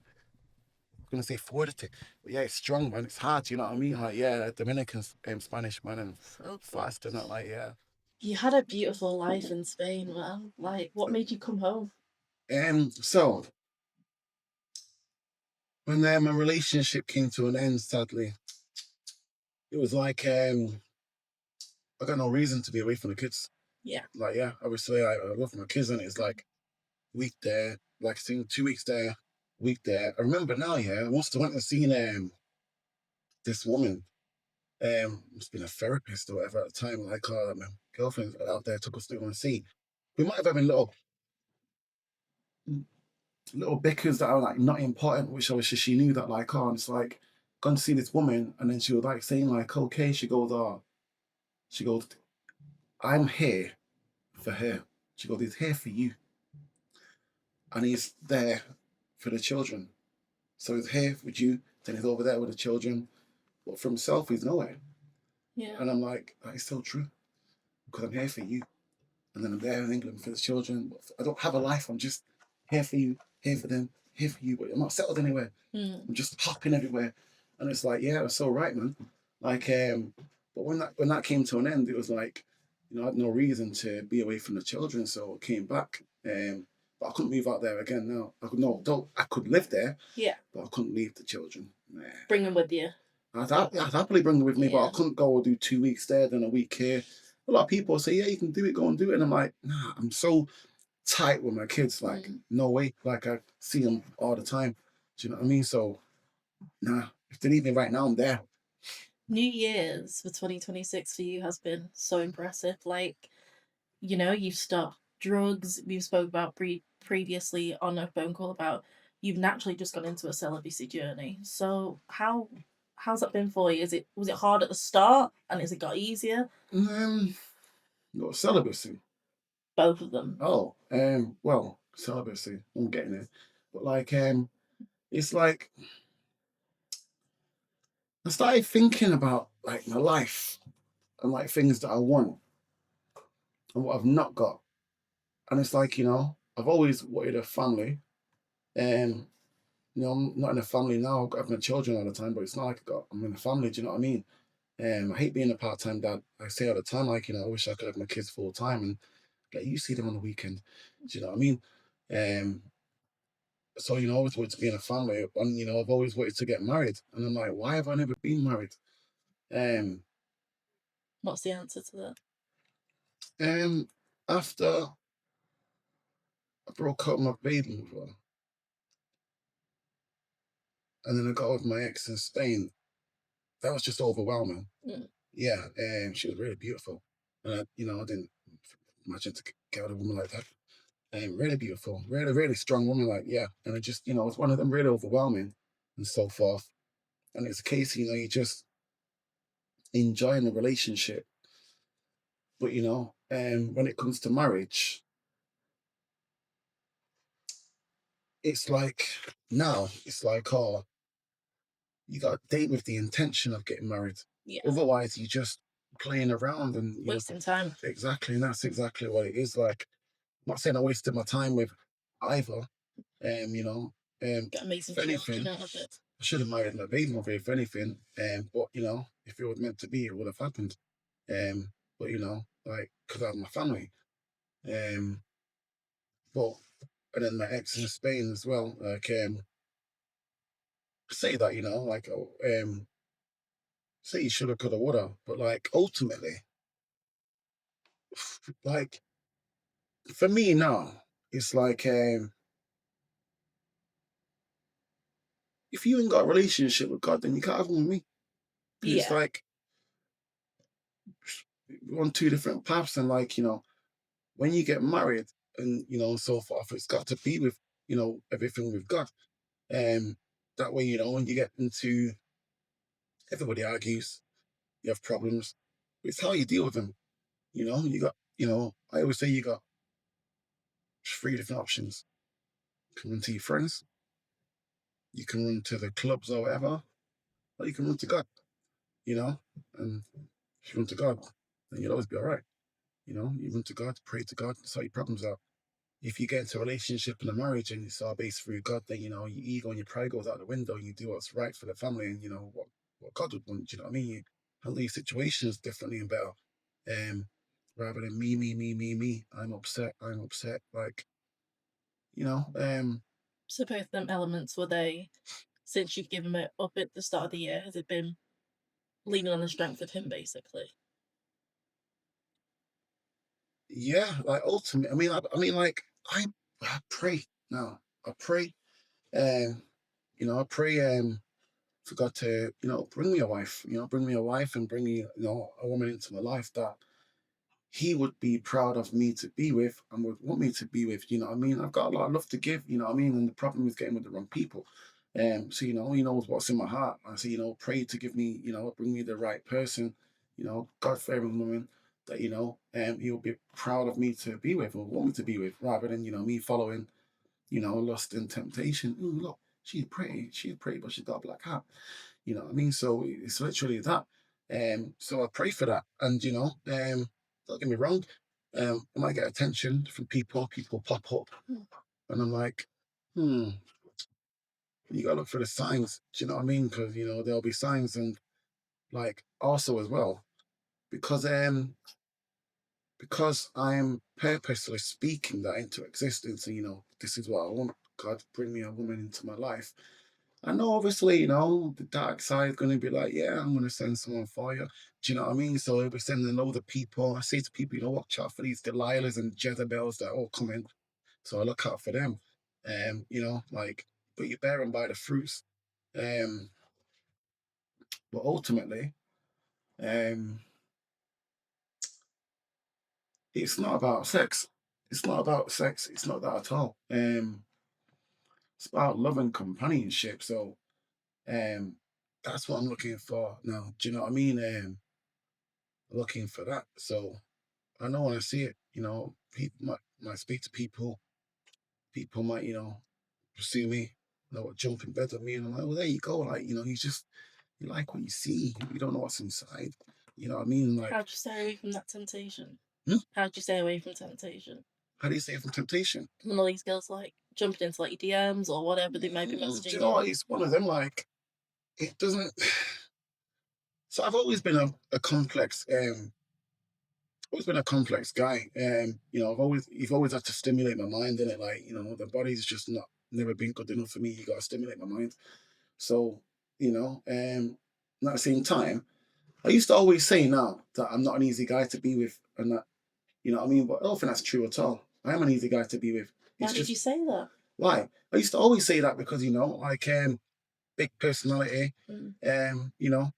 gonna say fortitude, but yeah, it's strong, man. It's hard, you know what I mean? Like, yeah, Dominican Spanish, man, and So good. fast and not like, yeah. You had a beautiful life in Spain, man. Like, what made you come home? So when my relationship came to an end, sadly, it was like I got no reason to be away from the kids. Yeah. Like, yeah, obviously I love my kids, and it's like week there, like I think 2 weeks there, week there. I remember now, yeah, I must have went and seen this woman. Must been a therapist or whatever at the time. Like, my girlfriend out there took us to go and see. We might have having little bickers that are like not important, which obviously she knew that like, oh, and it's like gone to see this woman, and then she was like saying like, okay, she goes, I'm here for her. She goes, he's here for you, and he's there for the children. So he's here with you, then he's over there with the children, but for himself, he's nowhere. Yeah. And I'm like, that is so true because I'm here for you, and then I'm there in England for the children. I don't have a life. I'm just here for you, here for them, here for you. But I'm not settled anywhere. Mm. I'm just hopping everywhere, and it's like, yeah, it's so right, man. Like, but when that came to an end, it was like, you know, I had no reason to be away from the children, so I came back. But I couldn't move out there again. Now I could no, don't. I could live there, Yeah. but I couldn't leave the children. Nah. Bring them with you. I'd happily bring them with me, but I Yeah. couldn't go do 2 weeks there, then a week here. A lot of people say, yeah, you can do it, go and do it. And I'm like, nah, I'm so tight with my kids. Like, no way. Like, I see them all the time. Do you know what I mean? So, nah, if they need me right now, I'm there. New Year's for 2026 for you has been so impressive. Like, you've stopped drugs. We've spoke about previously on a phone call about you've naturally just gone into a celibacy journey. So how's that been for you? Was it hard at the start and has it got easier? No, celibacy. Both of them. Oh, well, celibacy. I'm getting it. But like, it's like I started thinking about like my life and like things that I want and what I've not got. And it's like, you know, I've always wanted a family. And, you know, I'm not in a family now. I've got my children all the time, but it's not like I'm in a family. Do you know what I mean? I hate being a part time dad. I say all the time, like, you know, I wish I could have my kids full time and let you see them on the weekend. Do you know what I mean? Um, so, you know, I always wanted to be in a family. And, you know, I've always wanted to get married. And I'm like, why have I never been married? Um, What's the answer to that? After I broke up with my baby mother, and then I got with my ex in Spain, that was just overwhelming. Mm. Yeah, and she was really beautiful, and I didn't imagine to get with a woman like that. And really beautiful, really, really strong woman, like, yeah. And it just, it's one of them really overwhelming and so forth. And it's a case, you just enjoying the relationship. But, when it comes to marriage, it's like, now, it's like, oh, you got to date with the intention of getting married. Yeah. Otherwise, you just playing around and, Wasting time. exactly. And that's exactly what it is. Like, I'm not saying I wasted my time with either. Got amazing If children anything, out of it. I should have married my baby mother, if anything. But if it was meant to be, it would have happened. But like, because I have my family. But and then my ex in Spain as well. Like, say that, like, say you shoulda, coulda, woulda. But like, ultimately, like, for me now, it's like, if you ain't got a relationship with God, then you can't have one with me. Because it's Yeah. like we're on two different paths, and like, when you get married and so forth, it's got to be with everything with God. That way, when you get into, everybody argues, you have problems. It's how you deal with them. You got, I always say you got three different options. You can run to your friends, you can run to the clubs or whatever, or you can run to God. And if you run to God, then you'll always be all right. You run to God, pray to God, sort your problems out. If you get into a relationship and a marriage and it's all based through God, then your ego and your pride goes out the window and you do what's right for the family and what God would want. Do you know what I mean? You handle your situations differently and better. Rather than me, me, me, me, me. I'm upset. I'm upset. Like, you know, um, So both of them elements, were they, since you've given it up at the start of the year, has it been leaning on the strength of him, basically? yeah, like ultimately, like I pray now. I pray, I pray, for God to, bring me a wife, bring me a wife and bring me, a woman into my life that he would be proud of me to be with and would want me to be with. You know what I mean? I've got a lot of love to give, you know what I mean? And the problem is getting with the wrong people. So, he knows what's in my heart. I say, pray to give me, bring me the right person, God fearing woman that, he'll be proud of me to be with or want me to be with, rather than, me following, lust and temptation. Ooh, look, she's pretty, but she's got a black hat. You know what I mean? So it's literally that. So I pray for that. And, don't get me wrong, I might get attention from people pop up. And I'm like, you gotta look for the signs. Do you know what I mean? Because, there'll be signs. And like also as well, because I'm purposely speaking that into existence, and this is what I want. God, bring me a woman into my life. I know, obviously, the dark side is going to be like, yeah, I'm going to send someone for you. Do you know what I mean? So I'll be sending other people. I say to people, watch out for these Delilahs and Jezebels that all come in. So I look out for them. Like, but you bear them by the fruits. Um, but ultimately, um, it's not about sex. It's not about sex. It's not that at all. It's about love and companionship. So um, that's what I'm looking for now. Do you know what I mean? Looking for that. So I know when I see it, people might speak to people. People might, pursue me, jump in bed with me, and I'm like, well, there you go. Like, you like what you see. You don't know what's inside. You know what I mean? Like, How'd you stay away from that temptation? hmm? How'd you stay away from temptation? How do you say from temptation? When all these girls like jumping into like your DMs or whatever they might be Do you messaging know you. what? It's one of them. Like, it doesn't. So I've always been a complex, always been a complex guy. You've always had to stimulate my mind in it. Like, the body's just not never been good enough for me. You got to stimulate my mind. So, at the same time, I used to always say now that I'm not an easy guy to be with, and that, what I mean? But I don't think that's true at all. I am an easy guy to be with. Why It's did just you say that? why I used to always say that because like big personality. Mm. You know,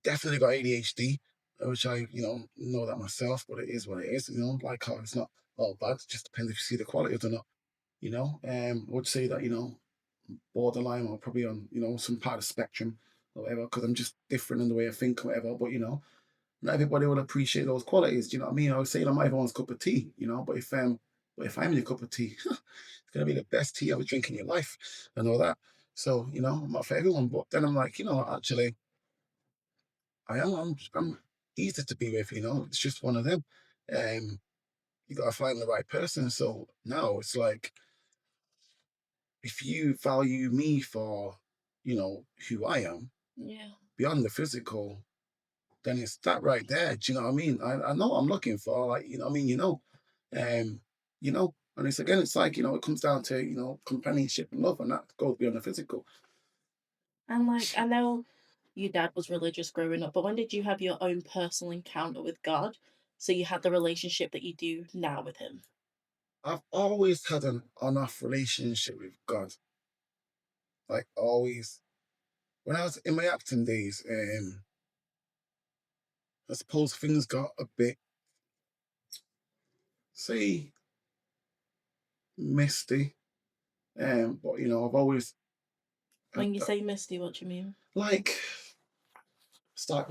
definitely got ADHD, which I, know that myself, but it is what it is. Like how it's not all bad. It just depends if you see the quality or not. I would say that, borderline or probably on, some part of the spectrum or whatever, because I'm just different in the way I think or whatever. But, not everybody will appreciate those qualities. Do you know what I mean? I would say I'm not everyone's cup of tea, but if I'm in your cup of tea, it's gonna be the best tea you ever drink in your life and all that. So, I'm not for everyone, but then I'm like, actually, I'm easy to be with, it's just one of them. Um, you gotta find the right person. So now it's like, if you value me for, who I am Yeah. beyond the physical, then it's that right there. Do you know what I mean? I know what I'm looking for, like, you know what I mean, um, and it's again, it's like, it comes down to, companionship and love, and that goes beyond the physical. And like, I know your dad was religious growing up, but when did you have your own personal encounter with God? So you had the relationship that you do now with him. I've always had an on-off relationship with God, like always. When I was in my acting days, I suppose things got a bit, say, misty. But I've always had When you that, say misty, what do you mean? like, start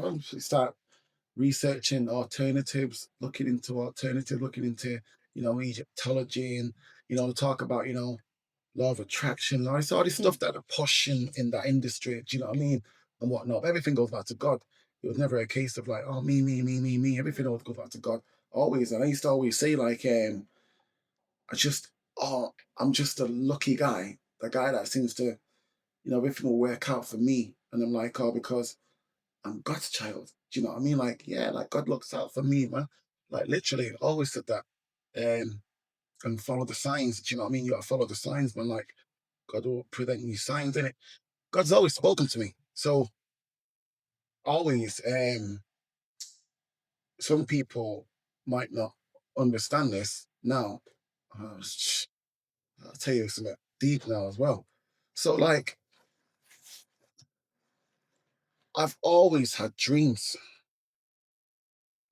researching alternatives, looking into, Egyptology, and, talk about, law of attraction, all this Mm. stuff that are pushing in that industry, do you know what I mean? And whatnot. But everything goes back to God. It was never a case of like, oh, me, me, me, me, me. Everything always goes back to God. Always. And I used to always say, like, I just, oh, I'm just a lucky guy. The guy that seems to, everything will work out for me. And I'm like, oh, because I'm God's child. Do you know what I mean? Like, yeah, like God looks out for me, man. Like literally, always said that. And follow the signs. Do you know what I mean? You gotta follow the signs, man. Like God will present you signs in it. God's always spoken to me. So always, some people might not understand this now. Uh, I'll tell you something deep now as well. So like, I've always had dreams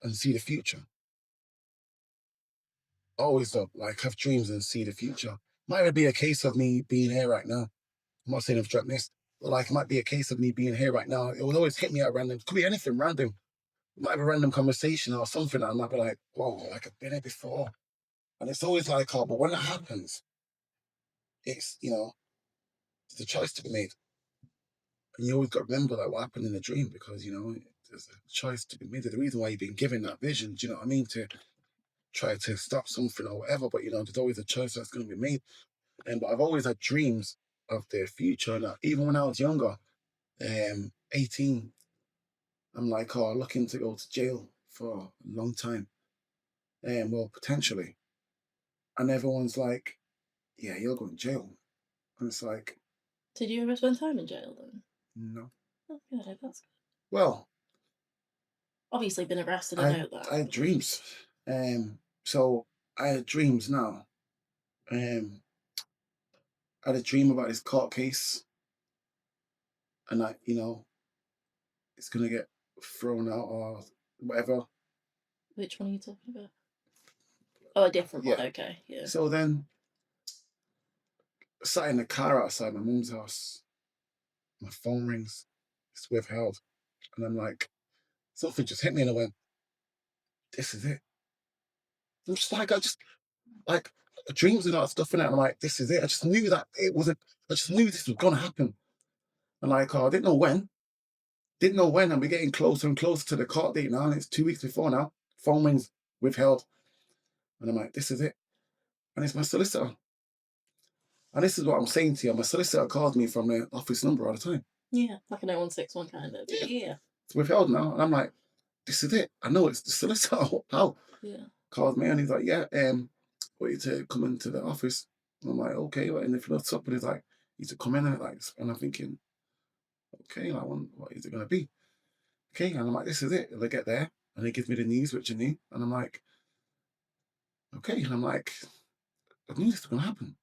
and see the future. Always though, like have dreams and see the future. Might be a case of me being here right now. I'm not saying I've dropped this, but like it might be a case of me being here right now. It will always hit me at random. It could be anything random. It might have a random conversation or something that I might be like, whoa, like I've been here before. And it's always like, oh, but when that happens, it's, it's a choice to be made. And you always got to remember like what happened in the dream because, there's a choice to be made. There's a reason why you've been given that vision, do you know what I mean? To try to stop something or whatever, but there's always a choice that's going to be made. But I've always had dreams of the future. And even when I was younger, 18, I'm like, oh, looking to go to jail for a long time. Well, potentially. And everyone's like, yeah, you're going to jail. And it's like, Did you ever spend time in jail then? no. Oh, good. That's good. Well, Obviously been arrested. I I know that. I had dreams. So I had dreams now. Um, I had a dream about this court case, and it's gonna get thrown out or whatever. Which one are you talking about? Oh, a different Yeah. one. Okay, yeah. So then, I sat in the car outside my mum's house. My phone rings. It's withheld, and I'm like, something just hit me, and I went, "This is it." I'm just like, I just like dreams and all that stuff, and I'm like, "This is it." I just knew that it wasn't. I just knew this was gonna happen, and like, I didn't know when. Didn't know when, and we're getting closer and closer to the court date now, and it's 2 weeks before now. Phone rings, withheld. And I'm like, this is it. And it's my solicitor. And this is what I'm saying to you. My solicitor calls me from the office number all the time. Yeah, like an 0161 kind of. Yeah. Yeah. It's withheld now. And I'm like, this is it. I know it's the solicitor. How? Yeah. Calls me and he's like, yeah, want you to come into the office. And I'm like, okay, well, and if you're not up, and he's like, you to come in and I'm thinking, okay, like, what is it gonna be? Okay, and I'm like, this is it. And I get there and he gives me the news, which I knew, and I'm like, okay, and I'm like, I knew this was gonna happen.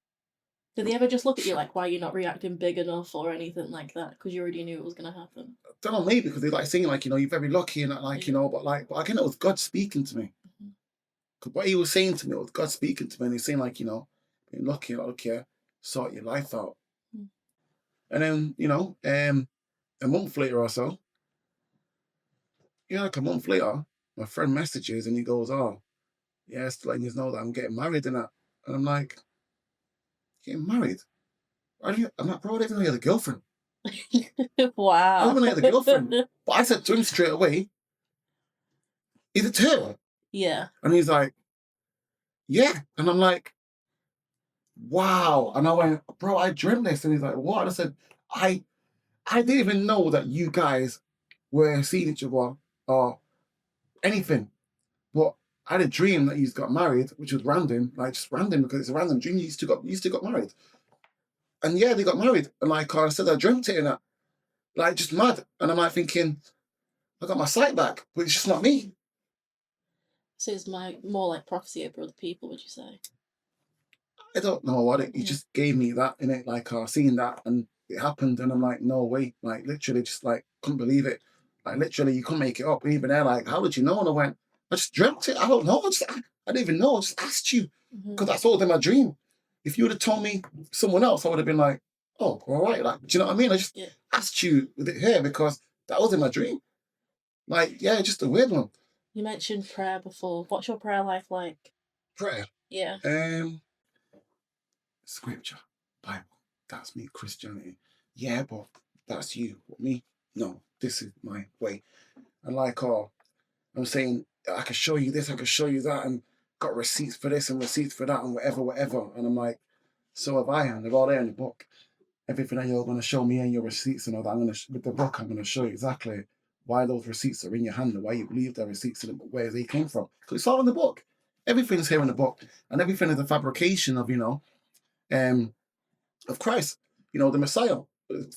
Did they ever just look at you like, why you're not reacting big enough or anything like that? Because you already knew it was going to happen. Don't know, maybe because they like saying like, you're very lucky and that, like, Yeah. but again, it was God speaking to me. Mhm. Because what he was saying to me, it was God speaking to me, and he's saying like, being lucky, like, look here, sort your life out. Mm. And then, a month later or so, like a month later, my friend messages and he goes, oh, yeah, it's letting you know that I'm getting married and that. And I'm like, getting married? I'm like, bro, I didn't even know you had a girlfriend. I Wow. didn't even know you had a girlfriend. But I said to him straight away, is it her? Yeah. And he's like, yeah. And I'm like, wow. And I went, bro, I dreamt this. And he's like, what? And I said, I didn't even know that you guys were seeing each other or anything. But I had a dream that he's got married, which was random, like just random because it's a random dream. You still got married. And yeah, they got married. And like I said, I dreamt it and that. Like just mad. And I'm like thinking, I got my sight back, but it's just not me. So it's more like prophecy over other people, would you say? I don't know what it. He just gave me that in it, like seeing that, and it happened, and I'm like, no way, like literally, just like couldn't believe it, like literally, you couldn't make it up. And even there, like, how did you know? And I went, I just dreamt it. I don't know. I didn't even know. I just asked you because I saw it in my dream. If you would have told me someone else, I would have been like, oh, all right. Like, do you know what I mean? I just asked you with it here because that was in my dream. Like, yeah, just a weird one. You mentioned prayer before. What's your prayer life like? Prayer. Yeah. Scripture, Bible. That's me, Christianity. Yeah, but that's you. But me, no. This is my way. And like, I'm saying, I can show you this, I can show you that, and got receipts for this and receipts for that, and whatever, whatever. And I'm like, so have I, and they're all there in the book. Everything that you're going to show me and your receipts and all that, with the book, I'm going to show you exactly why those receipts are in your hand and why you believe they're receipts and where they came from. Because it's all in the book. Everything's here in the book, and everything is a fabrication of, of Christ, the Messiah. It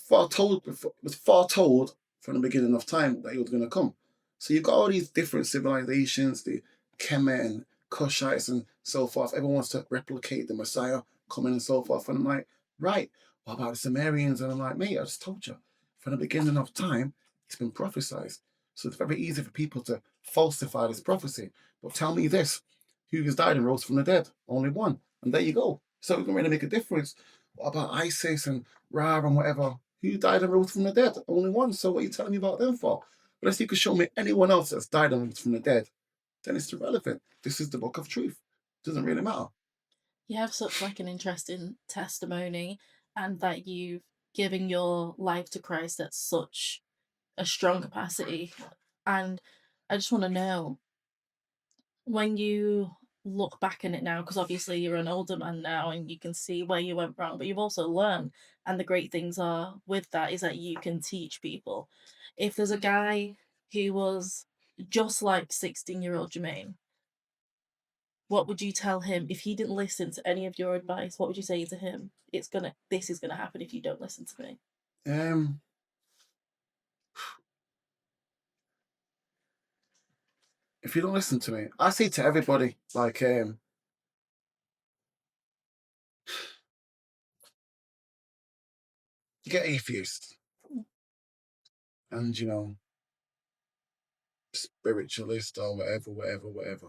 was foretold from the beginning of time that he was going to come. So you've got all these different civilizations, the Kemet and Kushites and so forth. Everyone wants to replicate the Messiah coming and so forth. And I'm like, right, what about the Sumerians? And I'm like, mate, I just told you, from the beginning of time, it's been prophesied. So it's very easy for people to falsify this prophecy. But tell me this, who has died and rose from the dead? Only one. And there you go. So it doesn't really make a difference. What about ISIS and Ra and whatever? Who died and rose from the dead? Only one. So what are you telling me about them for? Unless you could show me anyone else that's died and rose from the dead, then it's irrelevant. This is the book of truth. It doesn't really matter. You have such like an interesting testimony, and that you've given your life to Christ at such a strong capacity. And I just want to know, when you look back in it now, because obviously you're an older man now and you can see where you went wrong, but you've also learned. And the great things are with that is that you can teach people. If there's a guy who was just like 16-year-old Jermaine, what would you tell him if he didn't listen to any of your advice? What would you say to him? This is gonna happen if you don't listen to me. Um, if you don't listen to me, I say to everybody, like, you get atheists and spiritualist or whatever, whatever, whatever.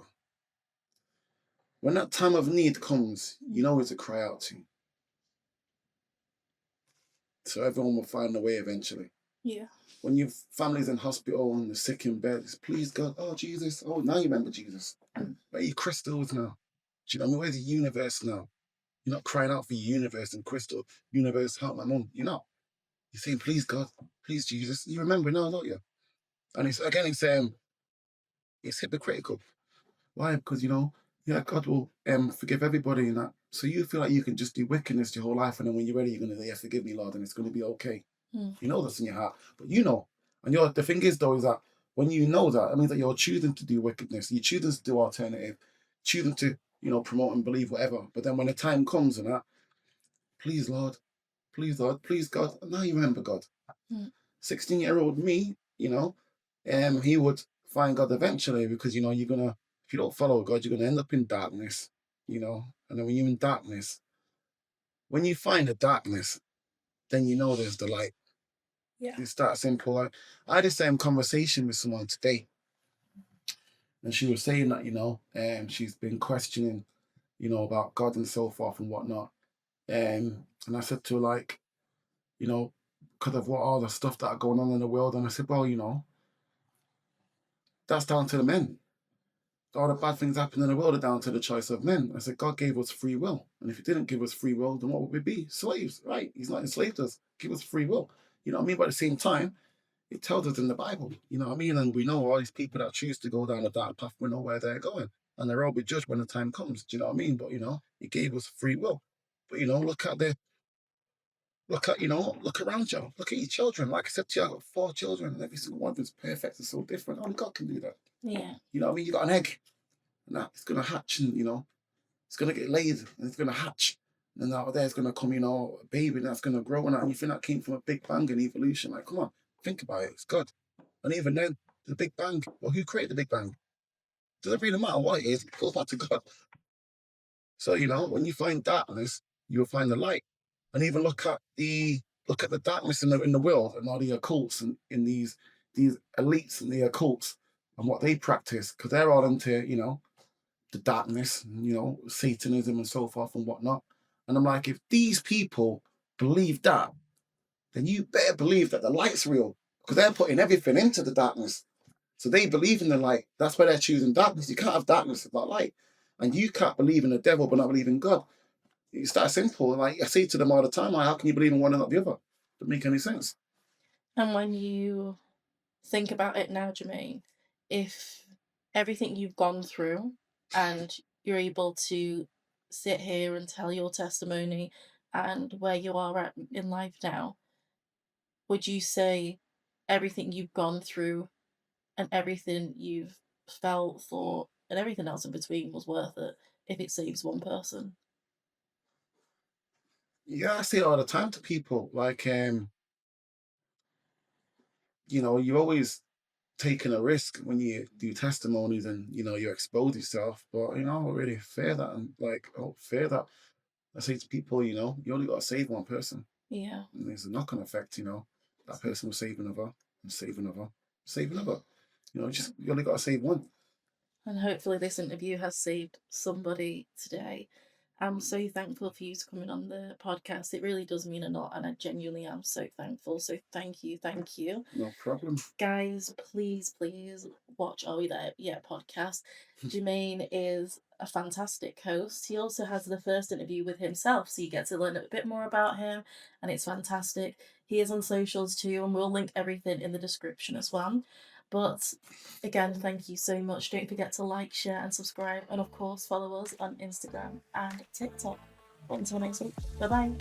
When that time of need comes, you know who to cry out to. So everyone will find a way eventually. Yeah. When your family's in hospital and the sick in bed, it's please God, oh Jesus, oh now you remember Jesus. Where are your crystals now? Do you know what I mean? Where's the universe now? You're not crying out for your universe and crystal, universe, help my mum. You're not. You're saying, please God, please Jesus. You remember now, don't you? And it's hypocritical. Why? Because yeah, God will forgive everybody in that. So you feel like you can just do wickedness your whole life, and then when you're ready, you're gonna say, yeah, forgive me, Lord, and it's gonna be okay. You know that's in your heart, but and the thing is though is that when you know that, it means that you're choosing to do wickedness, you're choosing to do alternative, choosing to promote and believe whatever. But then when the time comes and that, please Lord, please Lord, please God, and now you remember God. 16-year-old me, he would find God eventually because you're gonna if you don't follow God, you're gonna end up in darkness, and then when you're in darkness, when you find the darkness, then you know there's the light. Yeah. It's that simple. I had the same conversation with someone today, and she was saying that, she's been questioning, about God and so forth and whatnot. And I said to her, like, because of what all the stuff that are going on in the world, and I said, well, that's down to the men. All the bad things happening in the world are down to the choice of men. I said, God gave us free will. And if he didn't give us free will, then what would we be? Slaves, right? He's not enslaved us. Give us free will. You know what I mean? But at the same time, it tells us in the Bible, you know what I mean? And we know all these people that choose to go down a dark path, we know where they're going. And they'll all be judged when the time comes. Do you know what I mean? But, he gave us free will. But, look around you. Look at your children. Like I said to you, I got 4 children, and every single one of them's perfect and so different. Only God can do that. Yeah. You know what I mean? You got an egg, and that it's gonna hatch, and it's gonna get laid, and it's gonna hatch, and out of there it's gonna come, a baby that's gonna grow, and you think that came from a big bang in evolution? Like, come on, think about it. It's God. And even then, the Big Bang. Well, who created the Big Bang? Does it really matter what it is? It goes back to God. So when you find darkness, you'll find the light. And even look at the darkness in the world and all the occults and in these elites and the occults and what they practice, because they're all into the darkness, Satanism and so forth and whatnot. And I'm like, if these people believe that, then you better believe that the light's real, because they're putting everything into the darkness. So they believe in the light. That's why they're choosing darkness. You can't have darkness without light. And you can't believe in the devil but not believe in God. It's that simple. Like I say to them all the time, like, how can you believe in one and not the other? Doesn't make any sense. And when you think about it now, Jermaine, if everything you've gone through and you're able to sit here and tell your testimony and where you are at in life now, would you say everything you've gone through and everything you've felt, thought, and everything else in between was worth it if it saves one person? Yeah, I say it all the time to people. Like, you always taking a risk when you do testimonies and you expose yourself, but I don't really fear that. And like, I don't fear that. I say to people, you only got to save one person, Yeah. and there's a knock-on effect. That person will save another, and save another, save another. Just you only got to save one. And hopefully, this interview has saved somebody today. I'm so thankful for you to coming on the podcast. It really does mean a lot, and I genuinely am so thankful. So, thank you, thank you. No problem. Guys, please, please watch Are We There Yet podcast. Jermaine is a fantastic host. He also has the first interview with himself, so you get to learn a bit more about him, and it's fantastic. He is on socials too, and we'll link everything in the description as well. But again, thank you so much. Don't forget to like, share, and subscribe, and of course, follow us on Instagram and TikTok. Until next week, bye bye.